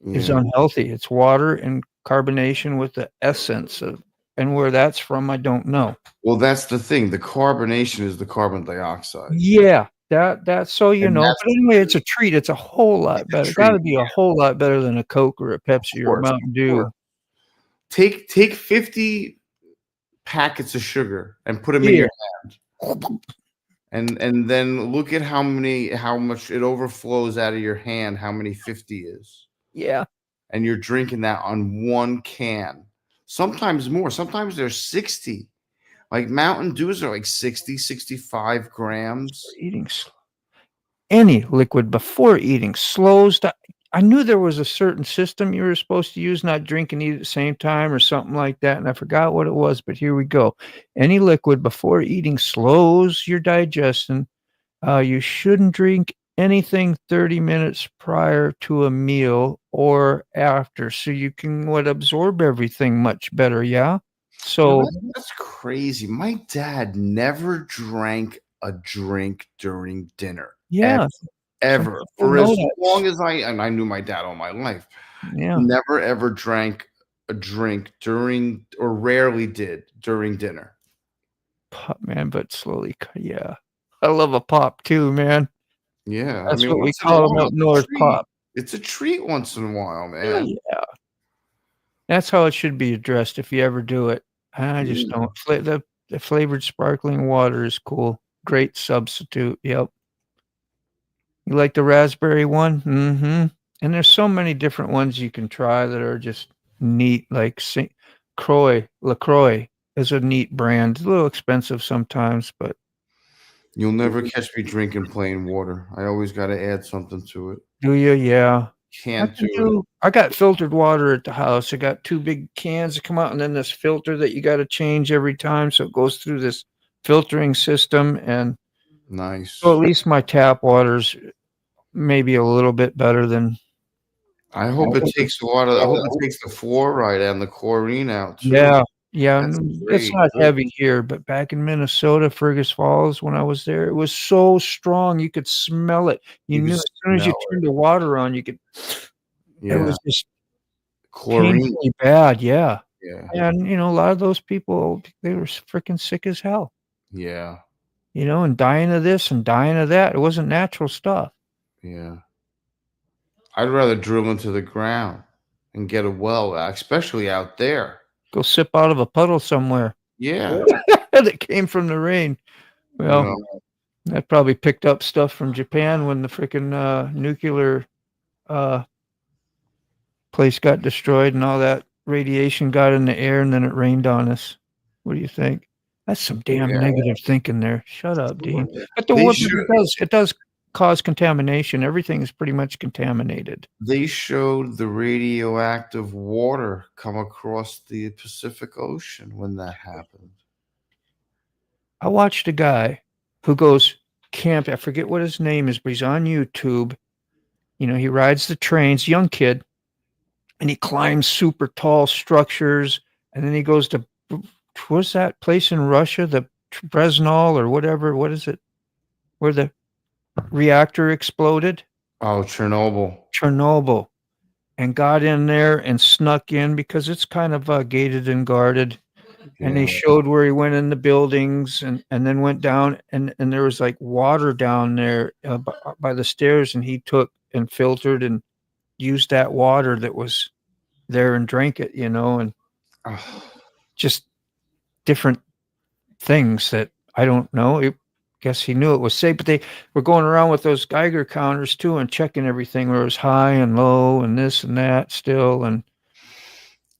is yeah. unhealthy. It's water and carbonation with the essence of, and where that's from, I don't know. Well, that's the thing. The carbonation is the carbon dioxide, Yeah, that's so you and know, that's but anyway, it's a treat. It's a whole lot the better. Gotta treat. be a whole lot better than a Coke or a Pepsi or a Mountain Of course. Dew. Take 50 packets of sugar and put them in Yeah. your and then look at how much it overflows out of your hand, how many 50 is. Yeah. And you're drinking that on one can. Sometimes more, sometimes there's 60. Like Mountain Dews are like 60, 65 grams. Eating any liquid before eating slows down. I knew there was a certain system you were supposed to use, not drink and eat at the same time or something like that, and I forgot what it was, but here we go. Any liquid before eating slows your digestion. You shouldn't drink anything 30 minutes prior to a meal or after, so you can absorb everything much better. Yeah. You know, So that's crazy. My dad never drank a drink during dinner. yeah, some Ever. people For know as that. long as I knew my dad all my life. Yeah. Never ever drank a drink during or rarely did during dinner. Pop, man, but slowly, yeah. I love a pop too, man. Yeah, I That's mean, what we once in a call them while, up north, pop. It's a treat once in a while, Yeah, man. yeah. That's how it should be addressed if you ever do it. I just Yeah. don't. The flavored sparkling water is cool. Great substitute. Yep. You like the raspberry one? Mhm. And there's so many different ones you can try that are just neat, like Saint LaCroix is a neat brand. It's a little expensive sometimes, but You'll never catch me drinking plain water. I always gotta add something to it. do you? Yeah. I Can't can do it. do I got filtered water at the house. I got 2 big cans that come out and then this filter that you gotta change every time, so it goes through this filtering system, and so at Nice. least my tap water's maybe a little bit better than I hope it takes I hope it takes the fluoride and the chlorine out too. yeah, yeah, That's it's great. not heavy here, but back in Minnesota, Fergus Falls, when I was there, it was so strong, you could smell it. You You can knew as soon as you smell turned the water on, you could it. it Yeah. was just Chlorine. painfully bad, yeah. Yeah. And, a lot of those people, they were freaking sick as hell, Yeah. and dying of this and dying of that. It wasn't natural stuff. Yeah. I'd rather drill into the ground and get a well, especially out there. Go sip out of a puddle somewhere Yeah. that came from the rain. You Well, know, that probably picked up stuff from Japan when the freaking nuclear uh, place got destroyed and all that radiation got in the air and then it rained on us. What do you think? That's some damn yeah. negative thinking there. Shut up, Dean. But They it does cause contamination. Everything is pretty much contaminated. they showed the radioactive water come across the Pacific Ocean when that happened. I watched a guy who goes camp. I forget what his name is, but he's on YouTube. He rides the trains, young kid, and he climbs super tall structures, and then he goes to what's that place in Russia, the Brezhnal or whatever? What is it? Where the reactor exploded? Oh, Chernobyl. Chernobyl, and got in there and snuck in because it's kind of gated and guarded. And they Yeah. showed where he went in the buildings and then went down and there was like water down there by the stairs, and he took and filtered and used that water that was there and drank it, and Ugh. just different things that I don't know. I guess he knew it was safe, but they were going around with those Geiger counters too and checking everything where it was high and low and this and that still. And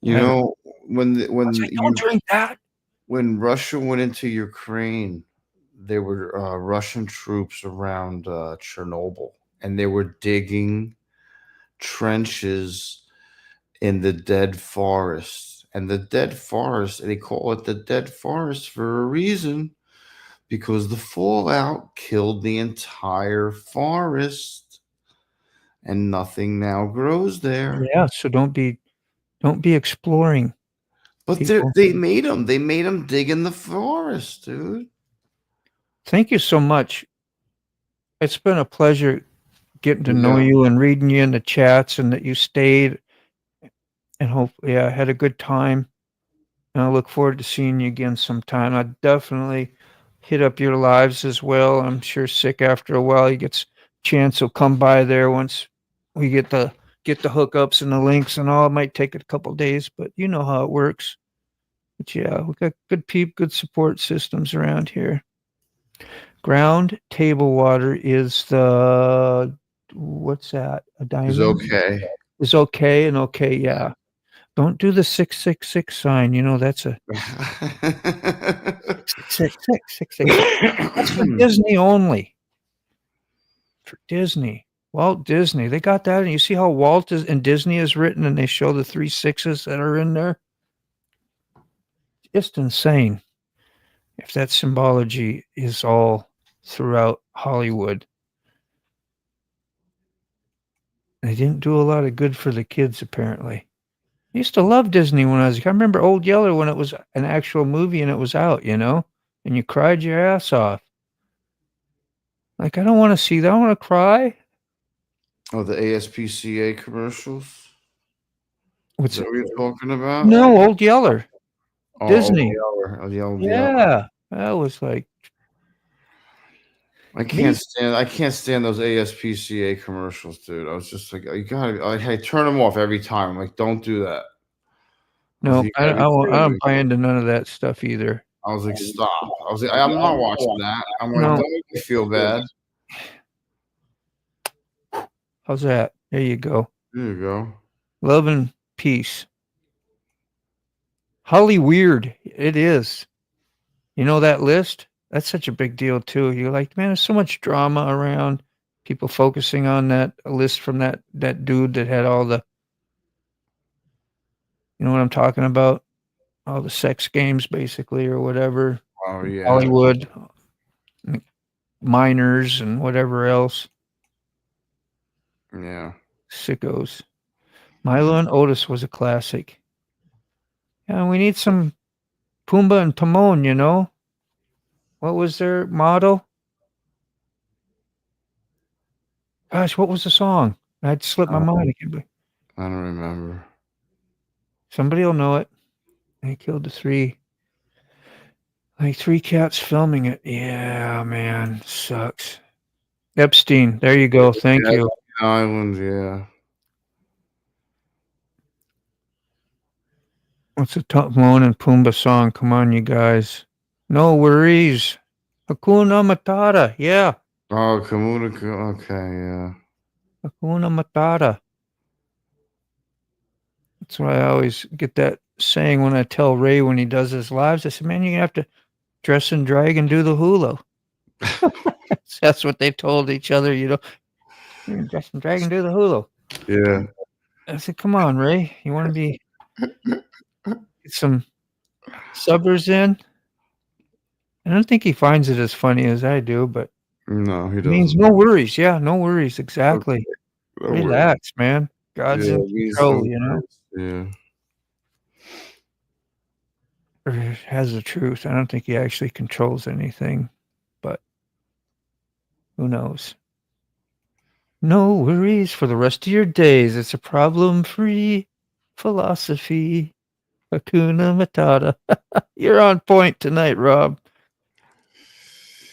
You I know, when was like, don't drink that. when Russia went into Ukraine, there were Russian troops around Chernobyl, and they were digging trenches in the dead forest. And the dead forest, they call it the dead forest for a reason, because the fallout killed the entire forest, and nothing now grows there. Yeah, so don't be exploring. But People. they made them. They made them dig in the forest, dude. Thank you so much. It's been a pleasure getting to know Yeah. you and reading you in the chats, and that you stayed, and hopefully I had a good time. And I look forward to seeing you again sometime. I definitely hit up your lives as well. I'm sure Sick after a while he gets chance will come by there once we get the hookups and the links and all. It might take a couple days, but you know how it works. But yeah, we got good support systems around here. Ground table water is the what's that? A diamond? It's okay. Is okay and okay, yeah. Don't do the 666 sign. That's a 666. That's for Disney only. For Disney. Walt Disney. They got that, and you see how Walt is and Disney is written, and they show the 3 6s that are in there. Just insane. If that symbology is all throughout Hollywood. They didn't do a lot of good for the kids, apparently. I used to love Disney when I was a kid. I remember Old Yeller when it was an actual movie and it was out, and you cried your ass off. Like, I don't want to see that. I want to cry. Oh, the ASPCA commercials? Is What's that it? what you're talking about? No, Old Yeller. Oh, Disney. Oh, the Old Yeller. Yeah. That was like, I can't stand those ASPCA commercials, dude. I was just like, you gotta, I turn them off every time. I'm like, don't do that. no, You I gotta be don't serious. buy into none of that stuff either. I was like, stop. I was like, I'm not watching that. I'm like, No. don't make me feel bad. How's that? There you go. There you go. Love and peace. Holly weird. It is. You know that list? That's such a big deal too. You're like, man, there's so much drama around people focusing on that list from that dude that had all the, you know what I'm talking about? All the sex games basically or whatever. Oh yeah. Hollywood, minors and whatever else. Yeah. Sickos. Milo and Otis was a classic. Yeah, we need some Pumbaa and Timon, What was their motto? Gosh, what was the song? I'd slipped my mind. I don't remember. Somebody will know it. They killed the 3 cats filming it. Yeah, man. Sucks. Epstein. There you go. Thank you. Island, yeah. What's the Timon and Pumbaa song? Come on, you guys. No worries. Hakuna Matata. Yeah. Oh, Kamuta. Okay, yeah. Hakuna Matata. That's why I always get that saying when I tell Ray when he does his lives. I said, man, you're going to have to dress and drag and do the hula. That's what they told each other, You're going to dress and drag and do the hula. Yeah. I said, come on, Ray. You want to get some subbers in? I don't think he finds it as funny as I do, but No, he it doesn't. means no worries. Yeah, no worries. Exactly. No worries. Relax, man. God's Yeah, in we control, you know, yeah. or has the truth. I don't think he actually controls anything, but who knows? No worries for the rest of your days. It's a problem-free philosophy. Hakuna Matata. You're on point tonight, Rob.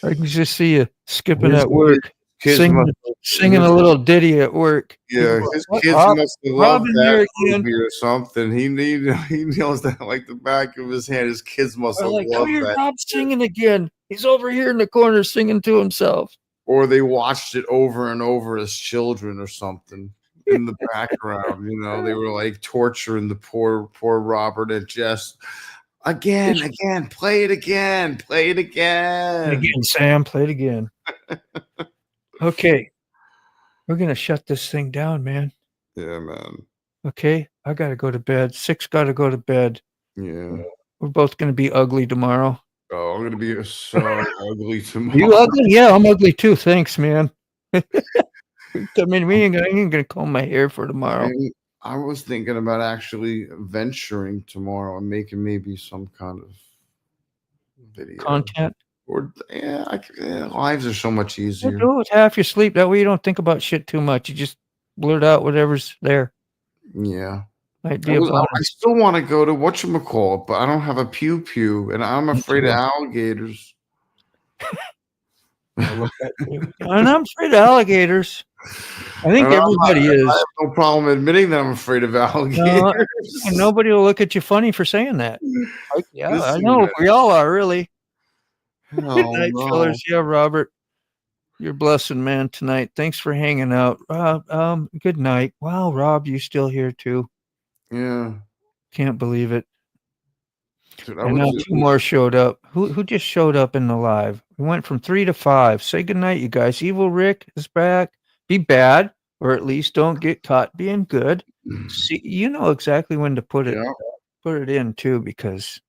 I can just see you skipping His at work, kids must singing his a little ditty at work. People Yeah, go, his "What, kids Rob? must have Rob loved in that there again?" movie or something. He knows that like the back of his hand. His kids must They're have like, "Come loved here, that Rob shit. singing again. He's over here in the corner singing to himself." Or they watched it over and over as children or something in the background. You know, they were like torturing the poor Robert and Jess. Again, play it again, play it again. Again, Sam, play it again. Okay, we're gonna shut this thing down, man. Yeah, man. Okay, I gotta go to bed. Six gotta go to bed. Yeah. We're both gonna be ugly tomorrow. Oh, I'm gonna be so ugly You tomorrow. ugly? Yeah, I'm ugly too. Thanks, man. I mean, I ain't gonna comb my hair for tomorrow. And I was thinking about actually venturing tomorrow and making maybe some kind of video. Content. Or lives are so much Yeah, easier. do it with half your sleep. That way you don't think about shit too much. You just blurt out whatever's there. Yeah. Might be a I bonus. still want to go to whatchamacallit, but I don't have a pew, and I'm afraid of too. alligators. I'll look at you. And I'm afraid of alligators. I think And everybody I is. have no problem admitting that I'm afraid of alligators. And nobody will look at you funny for saying that. Like, yeah, I Listen, know. man. We all are, really. Good Hell night, no. fellas. Yeah, Robert. You're a blessing, man, tonight. Thanks for hanging out. Good night. Wow, Rob, you still here too. Yeah. Can't believe it. Dude, And now two more showed up. Who just showed up in the live? We went from 3 to 5. Say goodnight, you guys. Evil Rick is back. Be bad, or at least don't get caught being good. See, you know exactly when to put it in too, because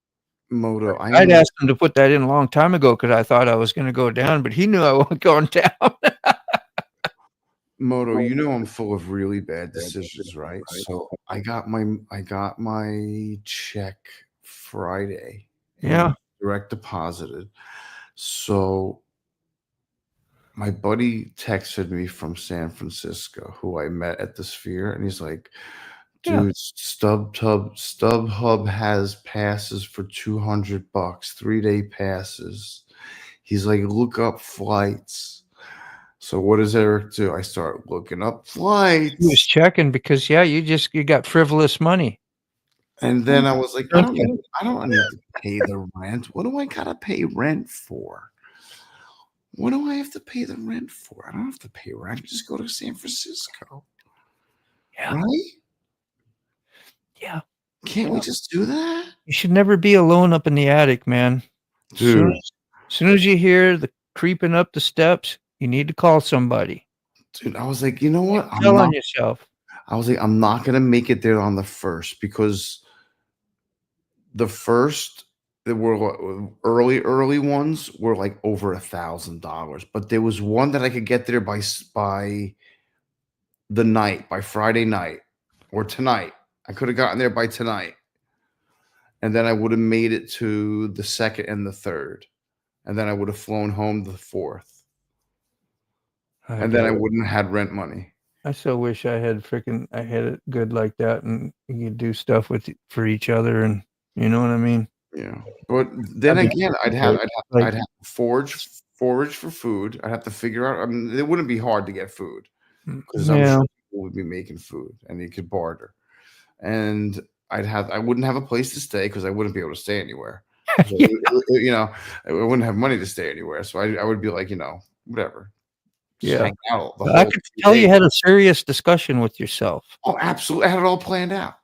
Moto. I'd asked him to put that in a long time ago because I thought I was going to go down, but he knew I wasn't going down. Moto, you know I'm full of really bad decisions, right? So I got my check Friday. Yeah. Direct deposited. So my buddy texted me from San Francisco, who I met at the Sphere, and he's like, dude, StubHub has passes for $200, 3-day passes. He's like, look up flights. So what does Eric do? I start looking up flights. He was checking because you got frivolous money. And then I was like, I don't need to pay the rent. What do I gotta pay rent for? What do I have to pay the rent for? I don't have to pay rent. I can just go to San Francisco. Yeah. Right? Yeah. Can't we just do that? You should never be alone up in the attic, man. Dude. As soon as you hear the creeping up the steps, you need to call somebody. Dude, I was like, you know what? Tell on yourself. I was like, I'm not gonna make it there on the first, because the first that were early ones were like over $1,000, but there was one that I could get there by the night, by Friday night or tonight. I could have gotten there by tonight, and then I would have made it to the second and the third, and then I would have flown home the fourth, and then I wouldn't have had rent money. I so wish I had it good like that, and you could do stuff for each other, and you know what I mean. Yeah, but then again, I'd have to forage for food. I'd have to figure out. I mean, it wouldn't be hard to get food because I'm sure people would be making food and you could barter. And I wouldn't have a place to stay because I wouldn't be able to stay anywhere. So, you know, I wouldn't have money to stay anywhere, so I would be like, whatever. Just hang out I could tell you had a serious discussion with yourself. Oh, absolutely! I had it all planned out.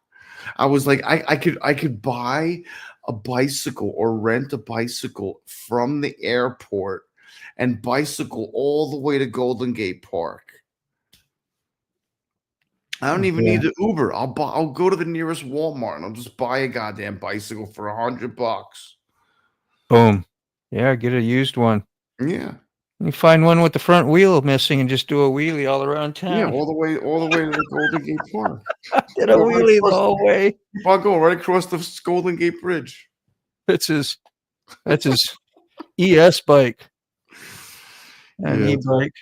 I was like, I could buy a bicycle or rent a bicycle from the airport and bicycle all the way to Golden Gate Park. I don't even need an Uber. I'll go to the nearest Walmart and I'll just buy a goddamn bicycle for $100. Boom. Yeah, get a used one. Yeah. You find one with the front wheel missing and just do a wheelie all around Yeah, town. all the way to the Golden Gate Park. Did a Go right wheelie the across, whole way. I'll go right across the Golden Gate Bridge. That's his ES bike. An Yeah. e-bike.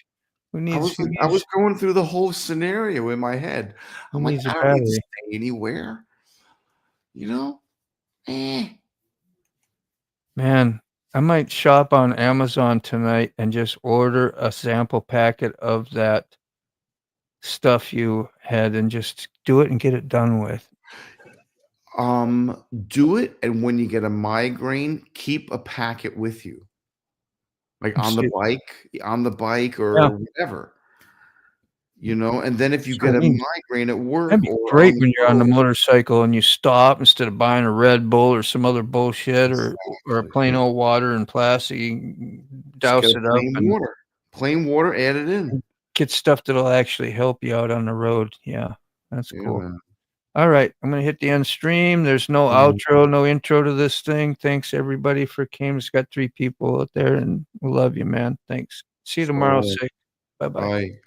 Who I needs was going through the whole scenario in my head. who I'm like, needs a I don't need to battery? stay anywhere. You know? Man, I might shop on Amazon tonight and just order a sample packet of that stuff you had and just do it and get it done with. Do it, and when you get a migraine, keep a packet with you, like I'm see on the bike Yeah, or whatever, and then if you that's what get I a mean. migraine at work That'd be or on great the when you're on the road. motorcycle and you stop instead of buying a Red Bull or some other bullshit or Exactly. plain old water and plastic. You Just get douse a it up and plain water, add it in. get stuff that'll actually help you out on the road. Yeah, that's Yeah, cool. man. All right, I'm gonna hit the end stream. There's no Mhm. outro, no intro to this thing. Thanks everybody for came. It's got 3 people out there, and we love you, man. Thanks. See you tomorrow, So, sick. Bye bye. bye.